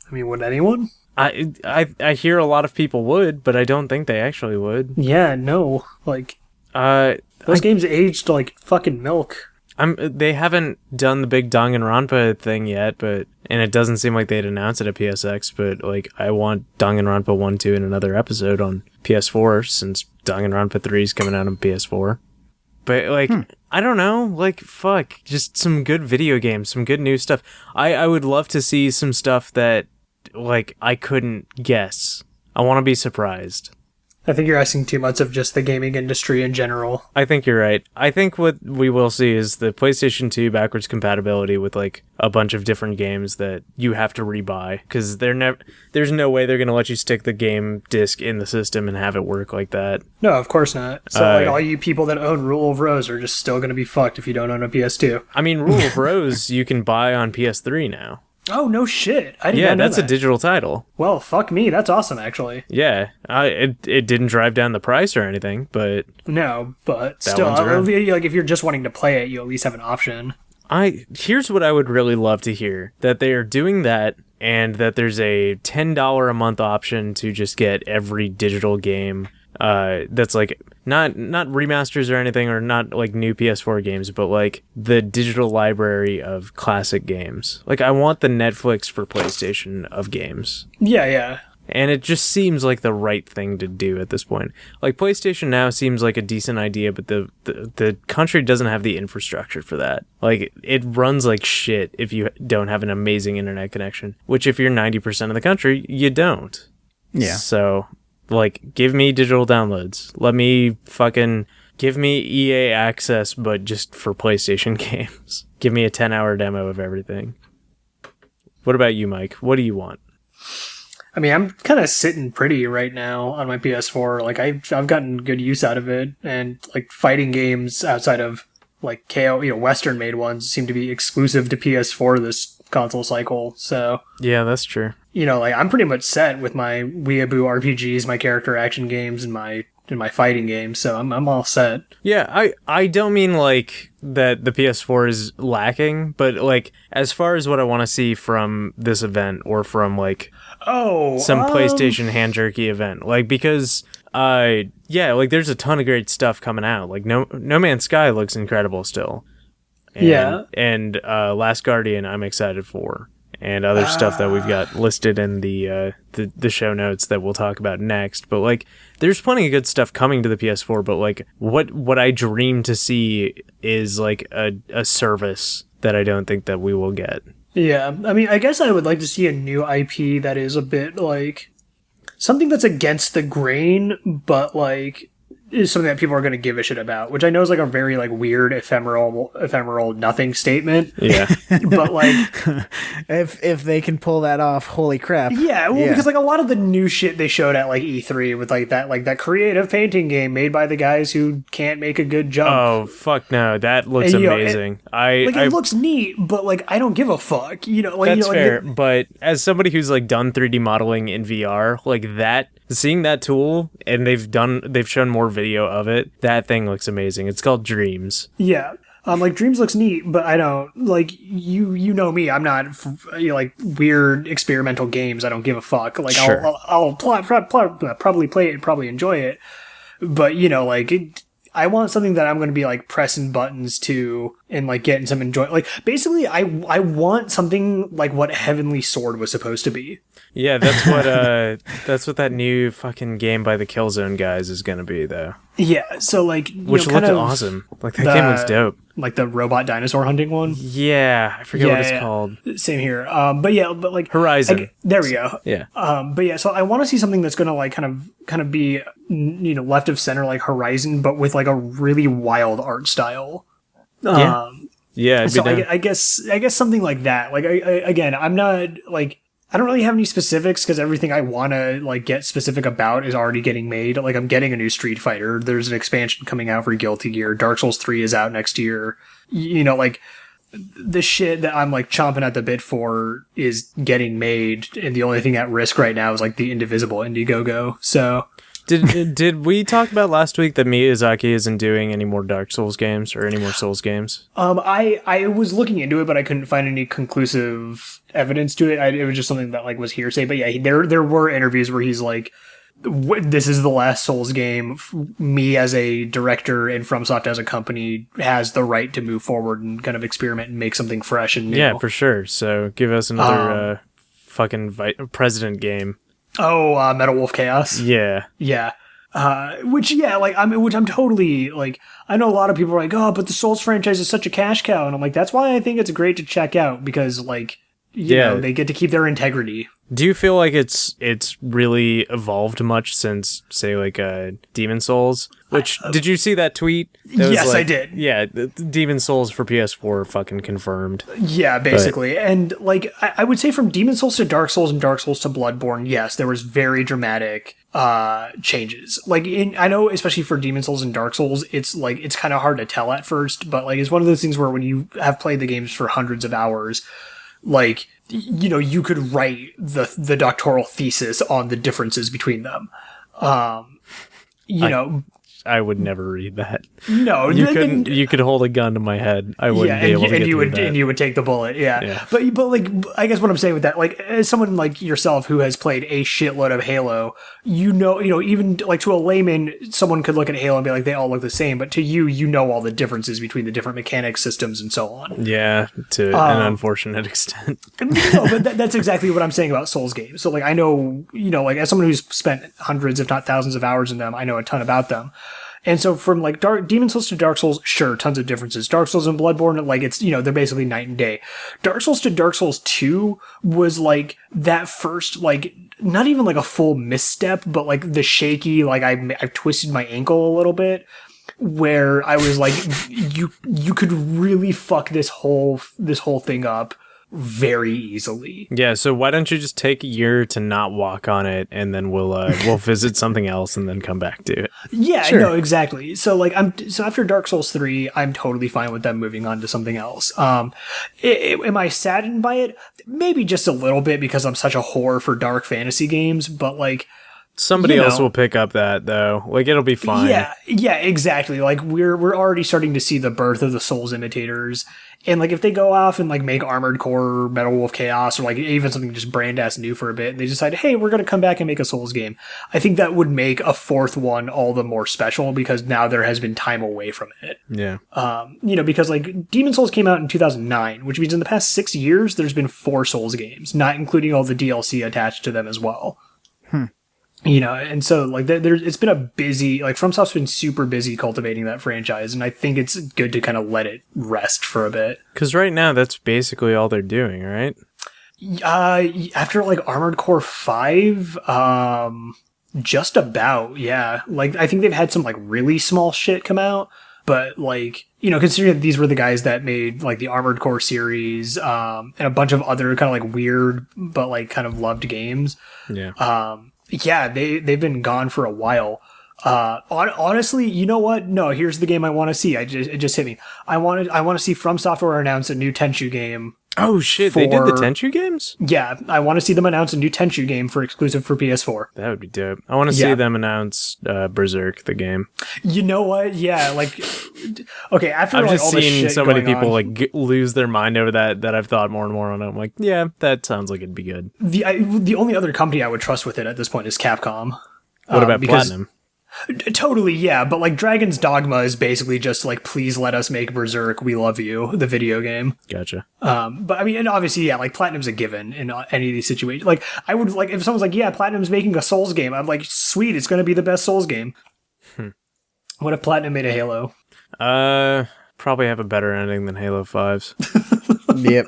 I mean, would anyone? I hear a lot of people would, but I don't think they actually would. Yeah, no. Like, those games aged like fucking milk. They haven't done the big Danganronpa thing yet, and it doesn't seem like they'd announce it at PSX, but like, I want Danganronpa 1, 2 in another episode on PS4, since Danganronpa 3 is coming out on PS4. But like, I don't know, like, fuck, just some good video games, some good new stuff. I would love to see some stuff that, like, I couldn't guess. I want to be surprised. I think you're asking too much of just the gaming industry in general. I think you're right. I think what we will see is the PlayStation 2 backwards compatibility with like a bunch of different games that you have to rebuy, because there's no way they're going to let you stick the game disc in the system and have it work like that. No, of course not. So like, all you people that own Rule of Rose are just still going to be fucked if you don't own a PS2. I mean, Rule of Rose you can buy on PS3 now. Oh, no shit. I didn't know that's that. a digital title. Well, fuck me. That's awesome, actually. Yeah. It didn't drive down the price or anything, but... No, but still, like, if you're just wanting to play it, you at least have an option. Here's what I would really love to hear. That they are doing that, and that there's a $10 a month option to just get every digital game that's like not remasters or anything, or not like new PS4 games, but like the digital library of classic games. Like, I want the Netflix for PlayStation of games. Yeah. And it just seems like the right thing to do at this point. Like, PlayStation Now seems like a decent idea, but the country doesn't have the infrastructure for that. Like, it runs like shit if you don't have an amazing internet connection, which if you're 90% of the country, you don't. Yeah. So, like, give me digital downloads. Give me EA access, but just for PlayStation games. Give me a 10-hour demo of everything. What about you, Mike? What do you want? I mean, I'm kind of sitting pretty right now on my PS4. Like, I've gotten good use out of it, and like, fighting games outside of like KO, Western made ones seem to be exclusive to PS4 this console cycle. So yeah, that's true. Like, I'm pretty much set with my Weeaboo RPGs, my character action games, and my fighting games. So I'm all set. Yeah, I don't mean like that the PS4 is lacking, but like, as far as what I want to see from this event, or from like some PlayStation hand jerky event, like, because like, there's a ton of great stuff coming out. Like, No Man's Sky looks incredible still. And Last Guardian I'm excited for, and other stuff that we've got listed in the show notes that we'll talk about next. But like, there's plenty of good stuff coming to the PS4, but like, what I dream to see is like a service that I don't think that we will get. Yeah, I mean, I guess I would like to see a new IP that is a bit like something that's against the grain, but like is something that people are going to give a shit about, which I know is like a very like weird ephemeral nothing statement. Yeah. But like, if they can pull that off, holy crap. Yeah, well, because like a lot of the new shit they showed at like E3 with like that creative painting game made by the guys who can't make a good jump. Oh fuck no, that looks amazing. It looks neat, but like, I don't give a fuck. That's fair. But as somebody who's like done 3D modeling in VR, like that. Seeing that tool, and they've shown more video of it, that thing looks amazing. It's called Dreams. Yeah. Like, Dreams looks neat, but I don't, like, you know me, I'm not, like, weird experimental games, I don't give a fuck. Like, sure. I'll probably play it and probably enjoy it, but, I want something that I'm going to be like pressing buttons to and like getting some enjoyment. Like, basically, I want something like what Heavenly Sword was supposed to be. Yeah, that's what that new fucking game by the Killzone guys is going to be, though. Yeah, so like, which looked awesome. Like, that game looks dope. Like the robot dinosaur hunting one. Yeah, I forget what it's called. Same here. But like Horizon. There we go. Yeah. But yeah, so I want to see something that's gonna like kind of be left of center like Horizon, but with like a really wild art style. Yeah. Yeah, so I guess something like that. Like again, I'm not like, I don't really have any specifics because everything I want to like get specific about is already getting made. Like I'm getting a new Street Fighter. There's an expansion coming out for Guilty Gear. Dark Souls 3 is out next year. You know, like the shit that I'm like chomping at the bit for is getting made, and the only thing at risk right now is like the Indivisible Indiegogo. So did we talk about last week that Miyazaki isn't doing any more Dark Souls games or any more Souls games? I was looking into it, but I couldn't find any conclusive evidence to it. It was just something that like was hearsay. But yeah, there were interviews where he's like, "This is the last Souls game. Me as a director and FromSoft as a company has the right to move forward and kind of experiment and make something fresh and new." Yeah, for sure. So give us another fucking president game. Oh, Metal Wolf Chaos. Yeah. Which I'm totally like, I know a lot of people are like, oh, but the Souls franchise is such a cash cow, and I'm like, that's why I think it's great to check out, because like, you know, they get to keep their integrity. Do you feel like it's really evolved much since, say, like Demon Souls? Which did you see that tweet? Yes, like, I did. Yeah, Demon Souls for PS4 fucking confirmed. Yeah, basically. And like, I would say from Demon Souls to Dark Souls and Dark Souls to Bloodborne, yes, there was very dramatic changes. Like, I know, especially for Demon Souls and Dark Souls, it's like, it's kind of hard to tell at first, but like, it's one of those things where when you have played the games for hundreds of hours, like, you know, you could write the doctoral thesis on the differences between them. I would never read that. No, you could hold a gun to my head. I wouldn't be able to get through that. And you would take the bullet. Yeah. But like, I guess what I'm saying with that, like, as someone like yourself who has played a shitload of Halo, you know, even like to a layman, someone could look at Halo and be like, they all look the same. But to you, you know all the differences between the different mechanic systems and so on. Yeah, to an unfortunate extent. No, but that's exactly what I'm saying about Souls games. So like, I know, you know, like as someone who's spent hundreds, if not thousands of hours in them, I know a ton about them. And so from like Demon Souls to Dark Souls, sure, tons of differences. Dark Souls and Bloodborne, like it's, you know, they're basically night and day. Dark Souls to Dark Souls 2 was like that first, like, not even like a full misstep, but like the shaky, like I've twisted my ankle a little bit, where I was like, you could really fuck this whole thing up very easily. Yeah, so why don't you just take a year to not walk on it, and then we'll visit something else and then come back to it. Yeah, sure. No, exactly. So like so after Dark Souls 3, I'm totally fine with them moving on to something else. Am I saddened by it? Maybe just a little bit, because I'm such a whore for dark fantasy games, but like, somebody else will pick up that though. Like, it'll be fine. Yeah, exactly. Like we're already starting to see the birth of the Souls imitators. And like, if they go off and like make Armored Core, Metal Wolf Chaos, or like even something just brand ass new for a bit, and they decide, hey, we're going to come back and make a Souls game, I think that would make a fourth one all the more special, because now there has been time away from it. Yeah. You know, because like Demon Souls came out in 2009, which means in the past 6 years, there's been 4 Souls games, not including all the DLC attached to them as well. You know, and so like it's been a busy, like FromSoft's been super busy cultivating that franchise, and I think it's good to kind of let it rest for a bit. Because right now that's basically all they're doing, right? After like Armored Core 5, just about, yeah. Like I think they've had some like really small shit come out, but like, you know, considering that these were the guys that made like the Armored Core series, and a bunch of other kind of like weird but like kind of loved games. Yeah. Yeah, they've been gone for a while. Honestly, you know what? No, here's the game I want to see. It just hit me. I want to see From Software announce a new Tenchu game. Oh shit, they did the Tenchu games? Yeah, I want to see them announce a new Tenchu game for exclusive for PS4. That would be dope. I want to see them announce Berserk, the game. You know what? Yeah, like, okay, after I've like, just all this seen shit so many going people on, like lose their mind over that I've thought more and more on it. I'm like, yeah, that sounds like it'd be good. The only other company I would trust with it at this point is Capcom. What about Platinum? Totally, yeah, but like Dragon's Dogma is basically just like, please let us make Berserk, we love you, the video game. Gotcha. But I mean, and obviously, yeah, like Platinum's a given in any of these situations. Like, I would like, if someone's like, yeah, Platinum's making a Souls game, I'm like, sweet, it's going to be the best Souls game. What if Platinum made a Halo? Probably have a better ending than Halo 5's. Yep.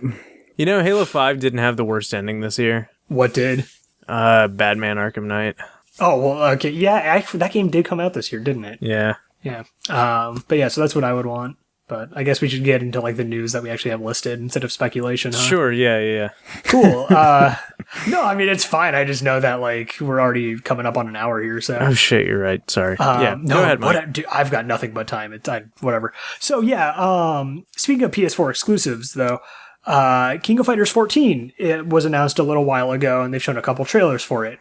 You know, Halo 5 didn't have the worst ending this year. What did? Batman Arkham Knight. Oh, well, okay. Yeah, actually, that game did come out this year, didn't it? Yeah. Yeah. But yeah, so that's what I would want. but I guess we should get into like the news that we actually have listed instead of speculation. Huh? Sure, yeah. Cool. No, I mean it's fine. I just know that like we're already coming up on an hour here, so. Oh shit, you're right. Sorry. Yeah, no, go ahead, Mike. Dude, I've got nothing but time. Whatever. So yeah. Speaking of PS4 exclusives, though, King of Fighters 14 it was announced a little while ago, and they've shown a couple trailers for it.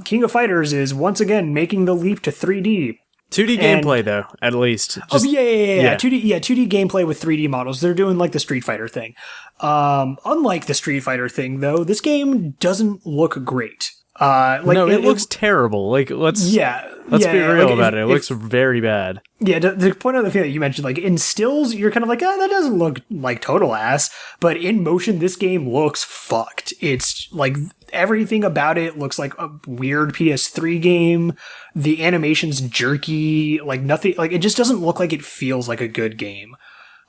King of Fighters is once again making the leap to 3D. 2D gameplay, though, at least. Yeah. 2D gameplay with 3D models. They're doing like the Street Fighter thing. Unlike the Street Fighter thing, though, this game doesn't look great. It looks terrible. Like, let's be real about it. It looks very bad. Yeah, to point out the thing that you mentioned, like, in stills, you're kind of like, that doesn't look like total ass. But in motion, this game looks fucked. It's, like, everything about it looks like a weird PS3 game. The animation's jerky. Like, nothing, like, it just doesn't look like it feels like a good game.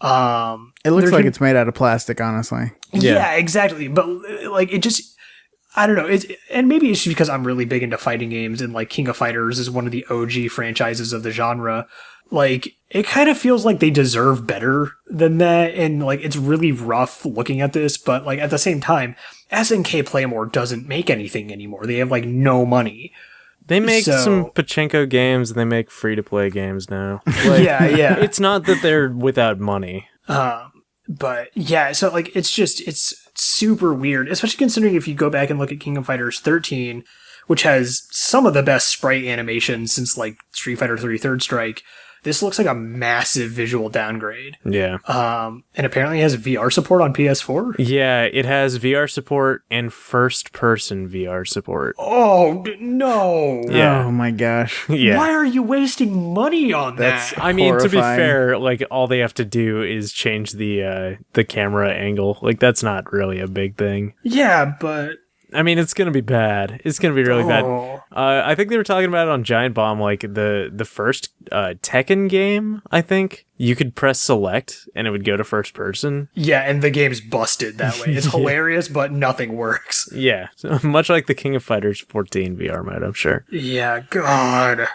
It looks like it's made out of plastic, honestly. Yeah, exactly. But, like, it just... I don't know. And maybe it's just because I'm really big into fighting games and like King of Fighters is one of the OG franchises of the genre. Like it kind of feels like they deserve better than that. And like, it's really rough looking at this, but like at the same time, SNK Playmore doesn't make anything anymore. They have like no money. They make some pachinko games and they make free to play games now. Like, yeah. It's not that they're without money. But yeah, so like, it's super weird, especially considering if you go back and look at King of Fighters 13, which has some of the best sprite animation since like Street Fighter 3 Third Strike. This looks like a massive visual downgrade. Yeah. And apparently it has VR support on PS4. Yeah, it has VR support and first-person VR support. Oh, no. Yeah. Oh, my gosh. Yeah. Why are you wasting money on that? I mean, to be fair, like, all they have to do is change the camera angle. Like, that's not really a big thing. Yeah, but... I mean, it's going to be bad. It's going to be really bad. I think they were talking about it on Giant Bomb, like the first Tekken game, I think. You could press select and it would go to first person. Yeah, and the game's busted that way. It's hilarious, but nothing works. Yeah, so much like the King of Fighters 14 VR mode, I'm sure. Yeah, God.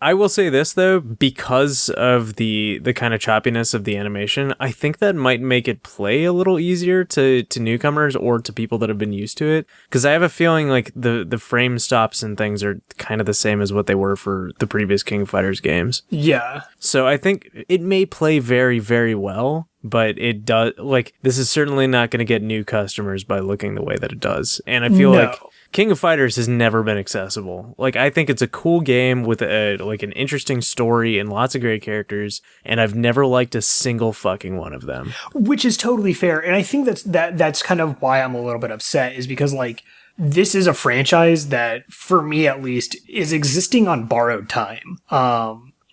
I will say this, though, because of the kind of choppiness of the animation, I think that might make it play a little easier to newcomers or to people that have been used to it. Because I have a feeling like the frame stops and things are kind of the same as what they were for the previous King of Fighters games. Yeah. So I think it may play very, very well, but it does, like, this is certainly not going to get new customers by looking the way that it does. And I feel like King of Fighters has never been accessible. Like, I think it's a cool game with an interesting story and lots of great characters, and I've never liked a single fucking one of them. Which is totally fair, and I think that's kind of why I'm a little bit upset, is because, like, this is a franchise that, for me at least, is existing on borrowed time.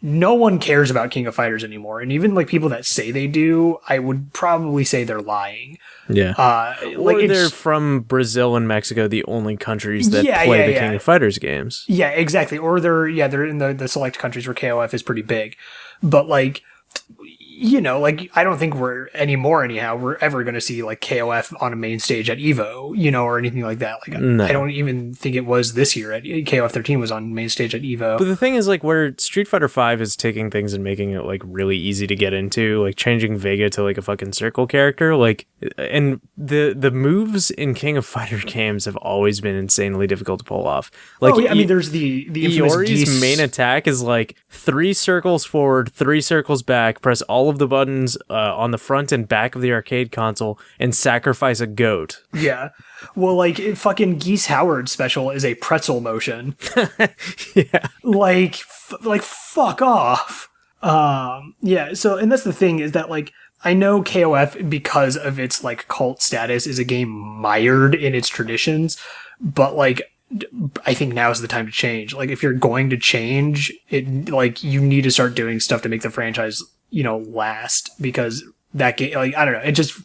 No one cares about King of Fighters anymore, and even, like, people that say they do, I would probably say they're lying. Yeah. Or they're from Brazil and Mexico, the only countries that play the King of Fighters games. Yeah, exactly. Or they're in the select countries where KOF is pretty big. But, like, you know, like, I don't think we're ever going to see, like, KOF on a main stage at EVO, you know, or anything like that. Like, no. I don't even think it was this year. KOF 13 was on main stage at EVO. But the thing is, like, where Street Fighter 5 is taking things and making it, like, really easy to get into, like, changing Vega to, like, a fucking circle character, like, and the moves in King of Fighter games have always been insanely difficult to pull off. Like, I mean, there's the infamous Iori's main attack is, like, 3 circles forward, 3 circles back, press all of the buttons on the front and back of the arcade console, and sacrifice a goat. Yeah. Well, like, fucking Geese Howard's special is a pretzel motion. Yeah. Like, fuck off. Yeah, so, and that's the thing, is that, like, I know KOF, because of its, like, cult status, is a game mired in its traditions, but, like, I think now is the time to change. Like, if you're going to change it, like, you need to start doing stuff to make the franchise, you know, last, because that game, like, I don't know, it just,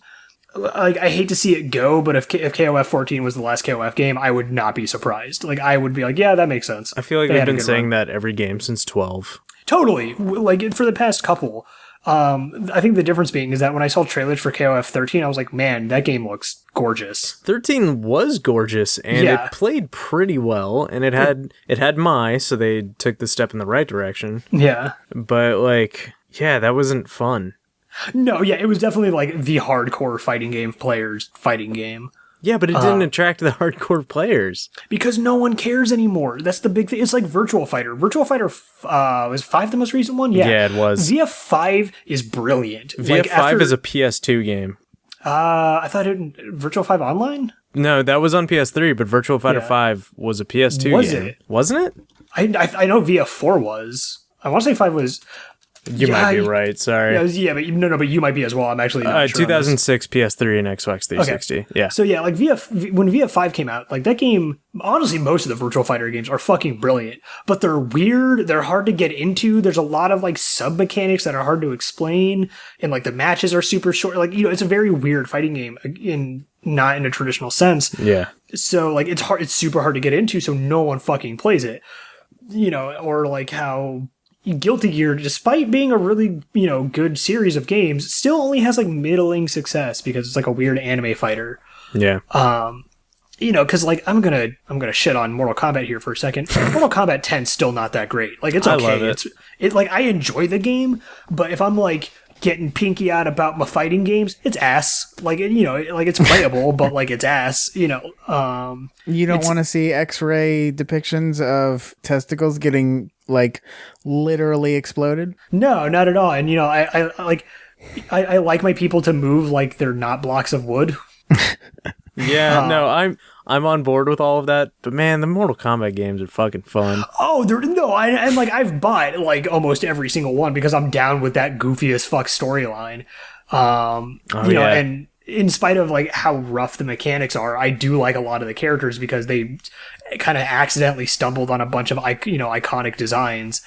like, I hate to see it go, but if KOF 14 was the last KOF game, I would not be surprised. Like, I would be like, yeah, that makes sense. I feel like they've been saying that every game since 12. Totally. Like, for the past couple. I think the difference being is that when I saw trailers for KOF 13, I was like, man, that game looks gorgeous. 13 was gorgeous, and it played pretty well, and it had Mai, so they took the step in the right direction. Yeah. But, like, yeah, that wasn't fun. No, yeah, it was definitely like the hardcore fighting game players' fighting game. Yeah, but it didn't attract the hardcore players. Because no one cares anymore. That's the big thing. It's like Virtual Fighter. Virtual Fighter, was 5 the most recent one? Yeah, it was. VF5 is brilliant. VF5 is a PS2 game. I thought Virtual 5 Online? No, that was on PS3, but Virtual Fighter 5 was a PS2 game. Was it? Wasn't it? I know VF4 was. I want to say 5 was... You might be right. Sorry. But you might be as well. I'm actually not sure. 2006 PS3 and Xbox 360. Okay. Yeah. So yeah, like when VF5 came out, like that game, honestly, most of the Virtual Fighter games are fucking brilliant, but they're weird. They're hard to get into. There's a lot of like sub mechanics that are hard to explain, and like the matches are super short. Like, it's a very weird fighting game not in a traditional sense. Yeah. So like it's hard. It's super hard to get into. So no one fucking plays it. Or like how Guilty Gear, despite being a really, good series of games, still only has like middling success because it's like a weird anime fighter. Yeah. Because like I'm gonna shit on Mortal Kombat here for a second. Mortal Kombat 10 still not that great. Like it's okay. I love it. It's like I enjoy the game, but if I'm like getting pinky out about my fighting games, it's ass. Like it's playable, but like it's ass. You don't want to see X-ray depictions of testicles getting like literally exploded? No, not at all. And I like my people to move like they're not blocks of wood. Yeah, no, I'm on board with all of that, but man, the Mortal Kombat games are fucking fun. Oh, I've bought like almost every single one because I'm down with that goofy as fuck storyline. And in spite of like how rough the mechanics are, I do like a lot of the characters because they kind of accidentally stumbled on a bunch of iconic designs.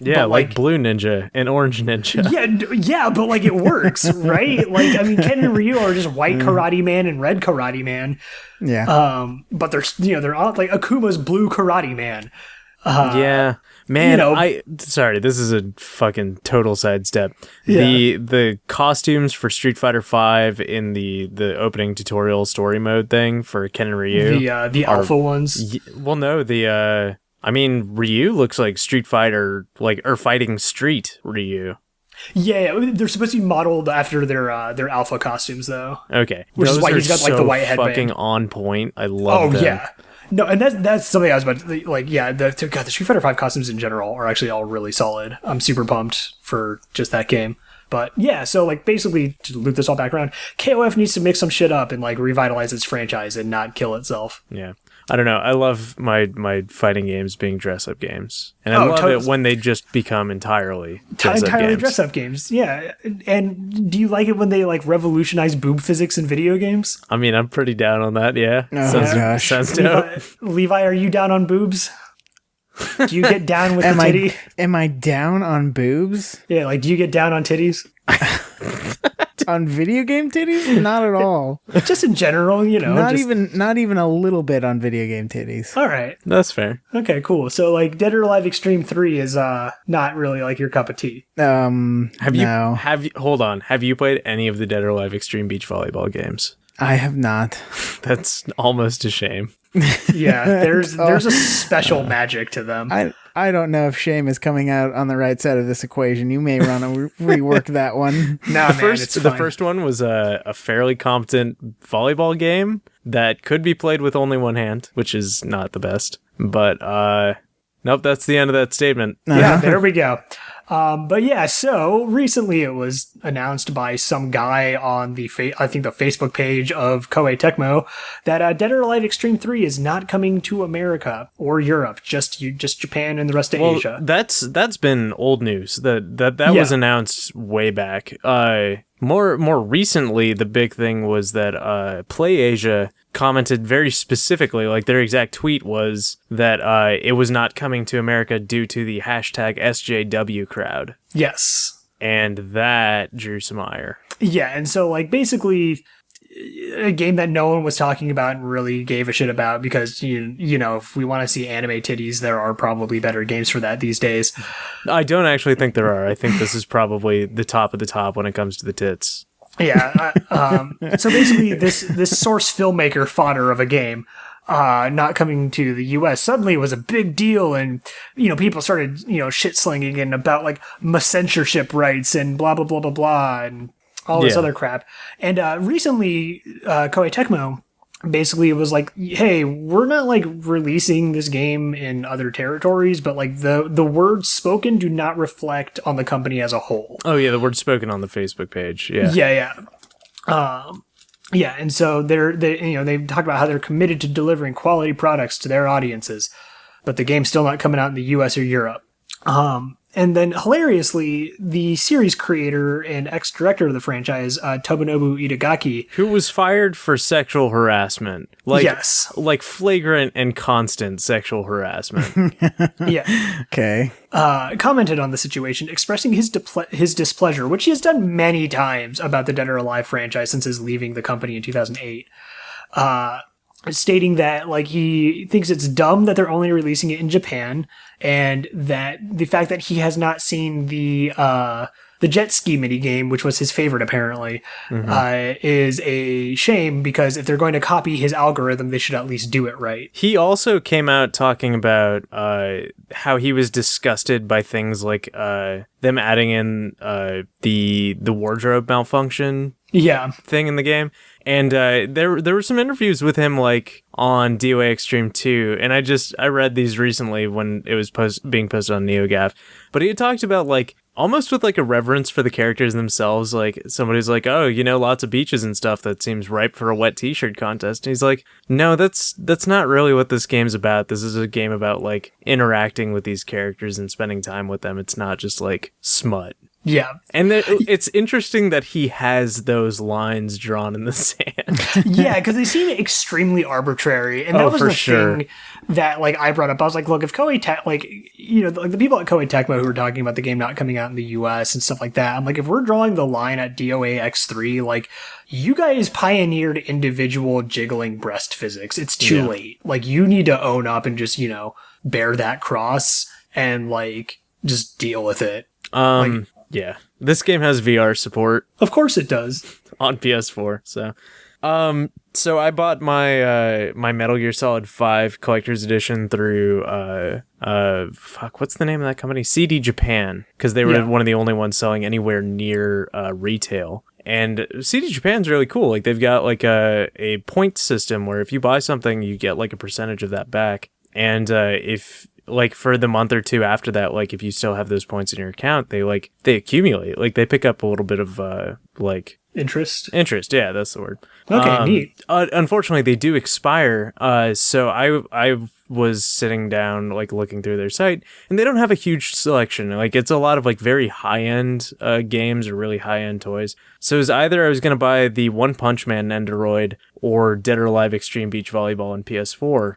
Yeah, like Blue Ninja and Orange Ninja. Yeah, but like it works, right? Like, I mean, Ken and Ryu are just white Karate Man and red Karate Man. Yeah. But they're all like Akuma's blue Karate Man. Yeah. Man, sorry, this is a fucking total sidestep. Yeah. The costumes for Street Fighter V in the opening tutorial story mode thing for Ken and Ryu. The alpha ones. Well, no, Ryu looks like Street Fighter, or Fighting Street Ryu. Yeah, they're supposed to be modeled after their alpha costumes, though. Okay, which is why he's got like the white headband. Fucking on point. I love them. Yeah. No, and that's something I was about to like. Yeah, the Street Fighter V costumes in general are actually all really solid. I'm super pumped for just that game. But yeah, so like basically to loop this all back around, KOF needs to mix some shit up and like revitalize its franchise and not kill itself. Yeah. I don't know. I love my fighting games being dress-up games. And I love it when they just become entirely dress-up games. Yeah. And do you like it when they like revolutionize boob physics in video games? I mean, I'm pretty down on that, yeah. Sounds dope. Levi, are you down on boobs? Do you get down with the titty? Am I down on boobs? Yeah, like do you get down on titties? On video game titties? Not at all. Just in general, Not even a little bit on video game titties. All right. That's fair. Okay, cool. So like Dead or Alive Extreme 3 is not really like your cup of tea. Have you hold on. Have you played any of the Dead or Alive Extreme beach volleyball games? I have not. That's almost a shame. Yeah, there's a special magic to them. I don't know if shame is coming out on the right side of this equation. You may want to rework that one. The first one was a fairly competent volleyball game that could be played with only one hand, which is not the best. But nope, that's the end of that statement. Yeah, there we go. But yeah, so recently it was announced by some guy on the Facebook page of Koei Tecmo that Dead or Alive Extreme 3 is not coming to America or Europe, just Japan and the rest of Asia. That's been old news. That was announced way back. More recently, the big thing was that PlayAsia commented very specifically, like their exact tweet was that it was not coming to America due to the hashtag SJW crowd. Yes. And that drew some ire. Yeah, and so like basically a game that no one was talking about and really gave a shit about because, you know, if we want to see anime titties, there are probably better games for that these days. I don't actually think there are. I think this is probably the top of the top when it comes to the tits. Yeah. So basically, this source filmmaker fodder of a game not coming to the US suddenly was a big deal, and people started shit slinging and about like censorship rights and blah blah blah blah blah and all this other crap. And recently, Koei Tecmo basically was like, hey, we're not like releasing this game in other territories, but like the words spoken do not reflect on the company as a whole. Oh yeah, the words spoken on the Facebook page. Yeah. Yeah, and so they talk about how they're committed to delivering quality products to their audiences, but the game's still not coming out in the US or Europe. And then hilariously, the series creator and ex-director of the franchise, Tobunobu Itagaki, who was fired for sexual harassment, like flagrant and constant sexual harassment. Yeah. Okay. Commented on the situation, expressing his displeasure, which he has done many times about the Dead or Alive franchise since his leaving the company in 2008. Stating that like he thinks it's dumb that they're only releasing it in Japan, and that the fact that he has not seen the jet ski mini game, which was his favorite apparently, is a shame, because if they're going to copy his algorithm, they should at least do it right. He also came out talking about how he was disgusted by things like them adding in the wardrobe malfunction thing in the game. And there were some interviews with him like on DOA Xtreme 2, and I read these recently when it was being posted on NeoGAF. But he had talked about like almost with like a reverence for the characters themselves, like somebody's like, oh, lots of beaches and stuff, that seems ripe for a wet t-shirt contest. And he's like, no, that's not really what this game's about. This is a game about like interacting with these characters and spending time with them. It's not just like smut. Yeah. And it's interesting that he has those lines drawn in the sand. Yeah, because they seem extremely arbitrary. And that was the thing that like I brought up. I was like, look, if Koei like the people at Koei Tecmo who were talking about the game not coming out in the US and stuff like that, I'm like, if we're drawing the line at DOA X3, like, you guys pioneered individual jiggling breast physics. It's too late. Like, you need to own up and just, bear that cross and like just deal with it. Yeah, this game has VR support. Of course it does. On PS4, so I bought my my Metal Gear Solid 5 Collector's Edition through what's the name of that company? CD Japan, because they were one of the only ones selling anywhere near retail. And CD Japan's really cool. Like, they've got like a point system where if you buy something, you get like a percentage of that back. And if like for the month or two after that, like if you still have those points in your account, they accumulate. Like, they pick up a little bit of like interest. Yeah, that's the word. Okay, neat. Unfortunately, they do expire. So I was sitting down, like looking through their site, and they don't have a huge selection. Like, it's a lot of like very high end games or really high end toys. So it was either I was gonna buy the One Punch Man Nendoroid or Dead or Alive Extreme Beach Volleyball on PS4.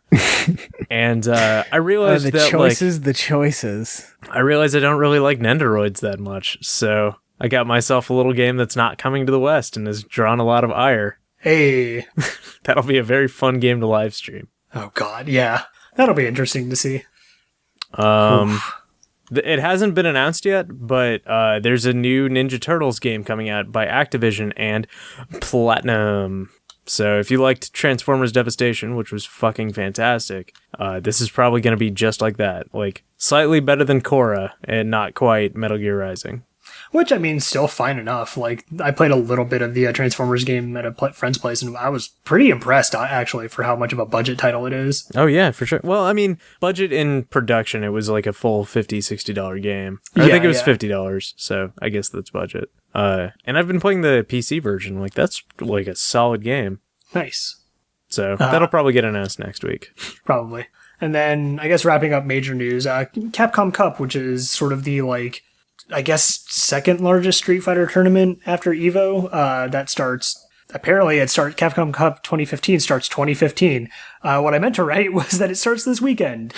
And I realized the choices. I realized I don't really like Nendoroids that much, so I got myself a little game that's not coming to the West and has drawn a lot of ire. Hey. That'll be a very fun game to live stream. Oh god, yeah. That'll be interesting to see. It hasn't been announced yet, but there's a new Ninja Turtles game coming out by Activision and Platinum. So if you liked Transformers Devastation, which was fucking fantastic, this is probably going to be just like that. Like, slightly better than Korra and not quite Metal Gear Rising. Which, I mean, still fine enough. Like, I played a little bit of the Transformers game at a friend's place, and I was pretty impressed, actually, for how much of a budget title it is. Oh, yeah, for sure. Well, I mean, budget in production, it was like a full $50, $60 game. I think it was $50, so I guess that's budget. And I've been playing the PC version. Like, that's like a solid game. Nice. So that'll probably get announced next week. Probably. And then, I guess wrapping up major news, Capcom Cup, which is sort of the, like, I guess second largest Street Fighter tournament after EVO, that starts, apparently Capcom Cup 2015 starts 2015. What I meant to write was that it starts this weekend.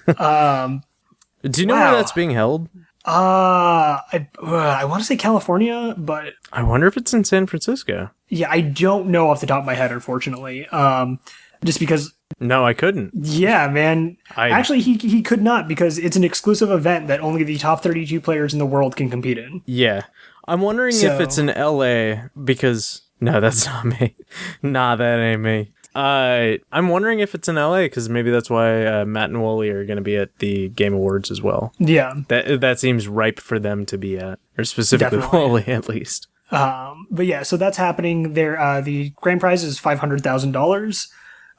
Do you know where that's being held? I want to say California, but I wonder if it's in San Francisco. yeah, I don't know off the top of my head, unfortunately. Just because. No, I couldn't. Yeah, man. Actually, he could not, because it's an exclusive event that only the top 32 players in the world can compete in. Yeah. I'm wondering if it's in LA, because... No, that's not me. Nah, that ain't me. I'm wondering if it's in LA, because maybe that's why Matt and Wooly are going to be at the Game Awards as well. Yeah. That seems ripe for them to be at. Or specifically Wooly, at least. But yeah, so that's happening there. The grand prize is $500,000.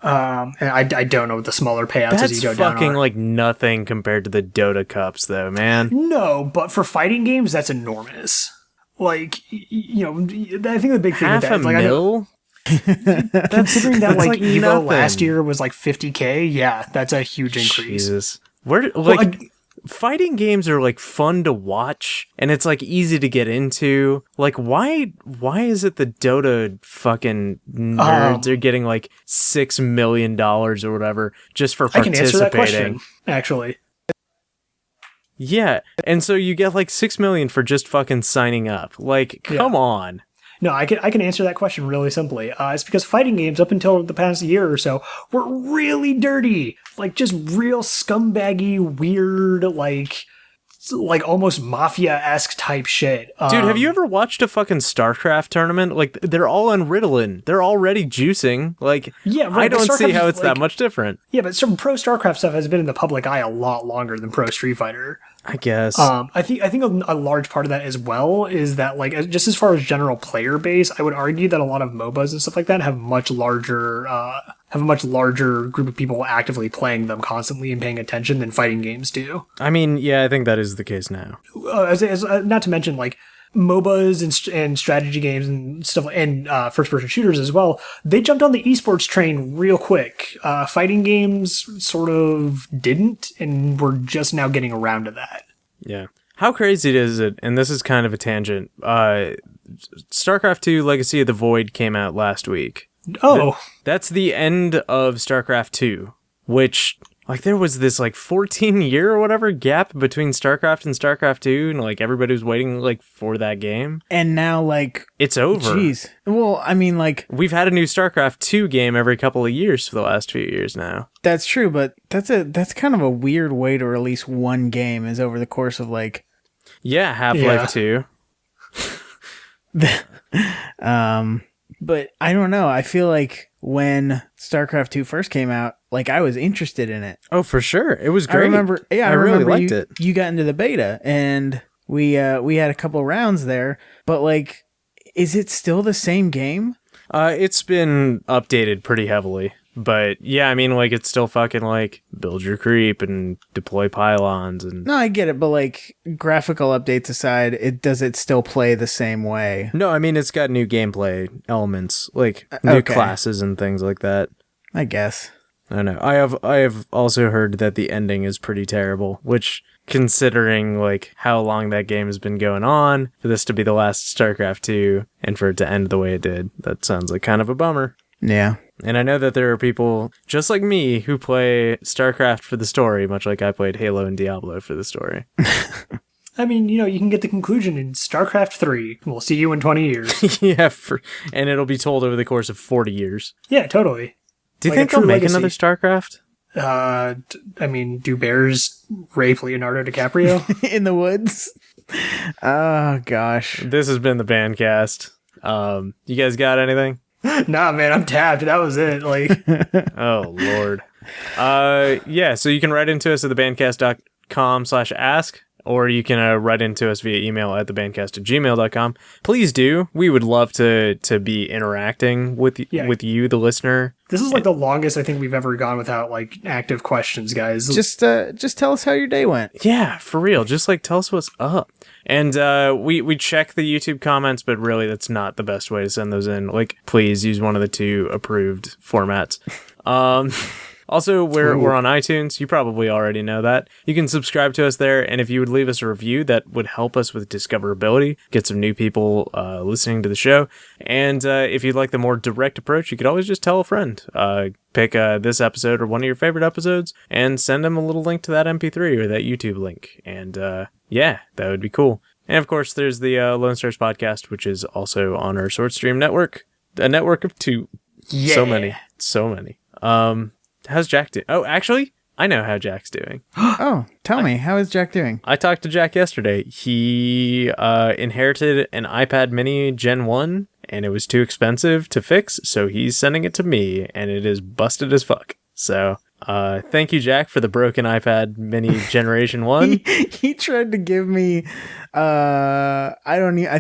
And I don't know what the smaller payouts as you go down are. That's fucking like nothing compared to the Dota Cups, though, man. No, but for fighting games, that's enormous. Like, you know, I think the big thing with that is, like, $500,000? Considering that, like Evo nothing. last year was like 50K, yeah, that's a huge increase. Jesus. Fighting games are like fun to watch, and it's like easy to get into. Like, why is it the Dota fucking nerds are getting like $6 million or whatever just for participating? I can answer that question, actually. Yeah, and so you get like $6 million for just fucking signing up. Like, come on. No, I can answer that question really simply. It's because fighting games up until the past year or so were really dirty, like just real scumbaggy, weird, like almost mafia-esque type shit. Dude, have you ever watched a fucking StarCraft tournament? Like, they're all on Ritalin. They're already juicing. Like, yeah, right, I don't see how it's that much different. Yeah, but some pro StarCraft stuff has been in the public eye a lot longer than pro Street Fighter. I guess. I think a large part of that as well is that, like, just as far as general player base, I would argue that a lot of MOBAs and stuff like that have a much larger group of people actively playing them constantly and paying attention than fighting games do. I mean, yeah, I think that is the case now. Not to mention, like, MOBAs and strategy games and stuff, and first-person shooters as well, they jumped on the esports train real quick. Fighting games sort of didn't, and we're just now getting around to that. Yeah. How crazy is it, and this is kind of a tangent, StarCraft 2 Legacy of the Void came out last week. Oh. That's the end of StarCraft 2, which... Like, there was this, like, 14-year or whatever gap between StarCraft and StarCraft 2, and, like, everybody was waiting, like, for that game. And now, like... It's over. Jeez. Well, I mean, like... We've had a new StarCraft 2 game every couple of years for the last few years now. That's true, but that's kind of a weird way to release one game, is over the course of, like... Yeah, Half-Life 2. But I don't know. I feel like when StarCraft 2 first came out, like, I was interested in it. Oh, for sure. It was great. I remember really liked it. You got into the beta, and we had a couple rounds there, but, like, is it still the same game? It's been updated pretty heavily. But, yeah, I mean, like, it's still fucking, like, build your creep and deploy pylons and... No, I get it, but, like, graphical updates aside, does it still play the same way? No, I mean, it's got new gameplay elements, like, new classes and things like that. I guess. I don't know. I have also heard that the ending is pretty terrible, which, considering, like, how long that game has been going on, for this to be the last StarCraft 2, and for it to end the way it did, that sounds like kind of a bummer. Yeah. And I know that there are people just like me who play StarCraft for the story, much like I played Halo and Diablo for the story. I mean, you know, you can get the conclusion in StarCraft 3. We'll see you in 20 years. Yeah, and it'll be told over the course of 40 years. Yeah, totally. Do you think they'll make another StarCraft? I mean, do bears rape Leonardo DiCaprio? In the woods? Oh, gosh. This has been the Bancast. You guys got anything? Nah, man, I'm tapped. That was it. Like, oh, Lord. Yeah, so you can write into us at thebancast.com/ask, or you can write into us via email at thebancast@gmail.com. Please do. We would love to be interacting with you, the listener. This is like the longest I think we've ever gone without like active questions, guys. Just tell us how your day went. Yeah, for real. Just like tell us what's up. And we check the YouTube comments, but really that's not the best way to send those in. Like, please use one of the two approved formats. Also, we're on iTunes. You probably already know that. You can subscribe to us there, and if you would leave us a review, that would help us with discoverability, get some new people listening to the show. And if you'd like the more direct approach, you could always just tell a friend. Pick this episode or one of your favorite episodes, and send them a little link to that MP3 or that YouTube link. And Yeah, that would be cool. And of course, there's the Lone Stars podcast, which is also on our Swordstream network. A network of 2. Yeah. So many. How's Jack doing? Oh, actually, I know how Jack's doing. Oh, tell me, how is Jack doing? I talked to Jack yesterday. He inherited an iPad mini Gen 1, and it was too expensive to fix, so he's sending it to me, and it is busted as fuck. So, thank you, Jack, for the broken iPad mini Generation 1. He tried to give me, I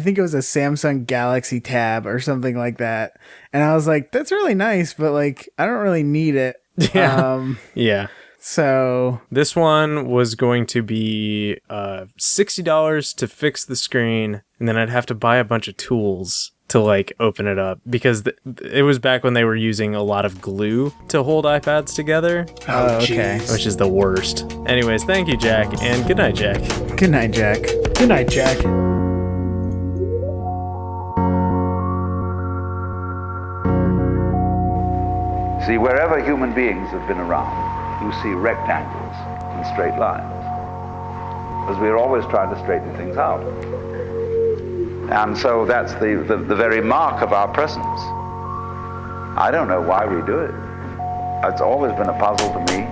think it was a Samsung Galaxy Tab or something like that. And I was like, that's really nice, but like, I don't really need it. Yeah. Yeah. So this one was going to be $60 to fix the screen, and then I'd have to buy a bunch of tools to like open it up, because it was back when they were using a lot of glue to hold iPads together. Oh, okay. Which is the worst. Anyways, thank you, Jack, and good night, Jack. Good night, Jack. Good night, Jack. See, wherever human beings have been around, you see rectangles and straight lines, because we're always trying to straighten things out. And so that's the very mark of our presence. I don't know why we do it. It's always been a puzzle to me.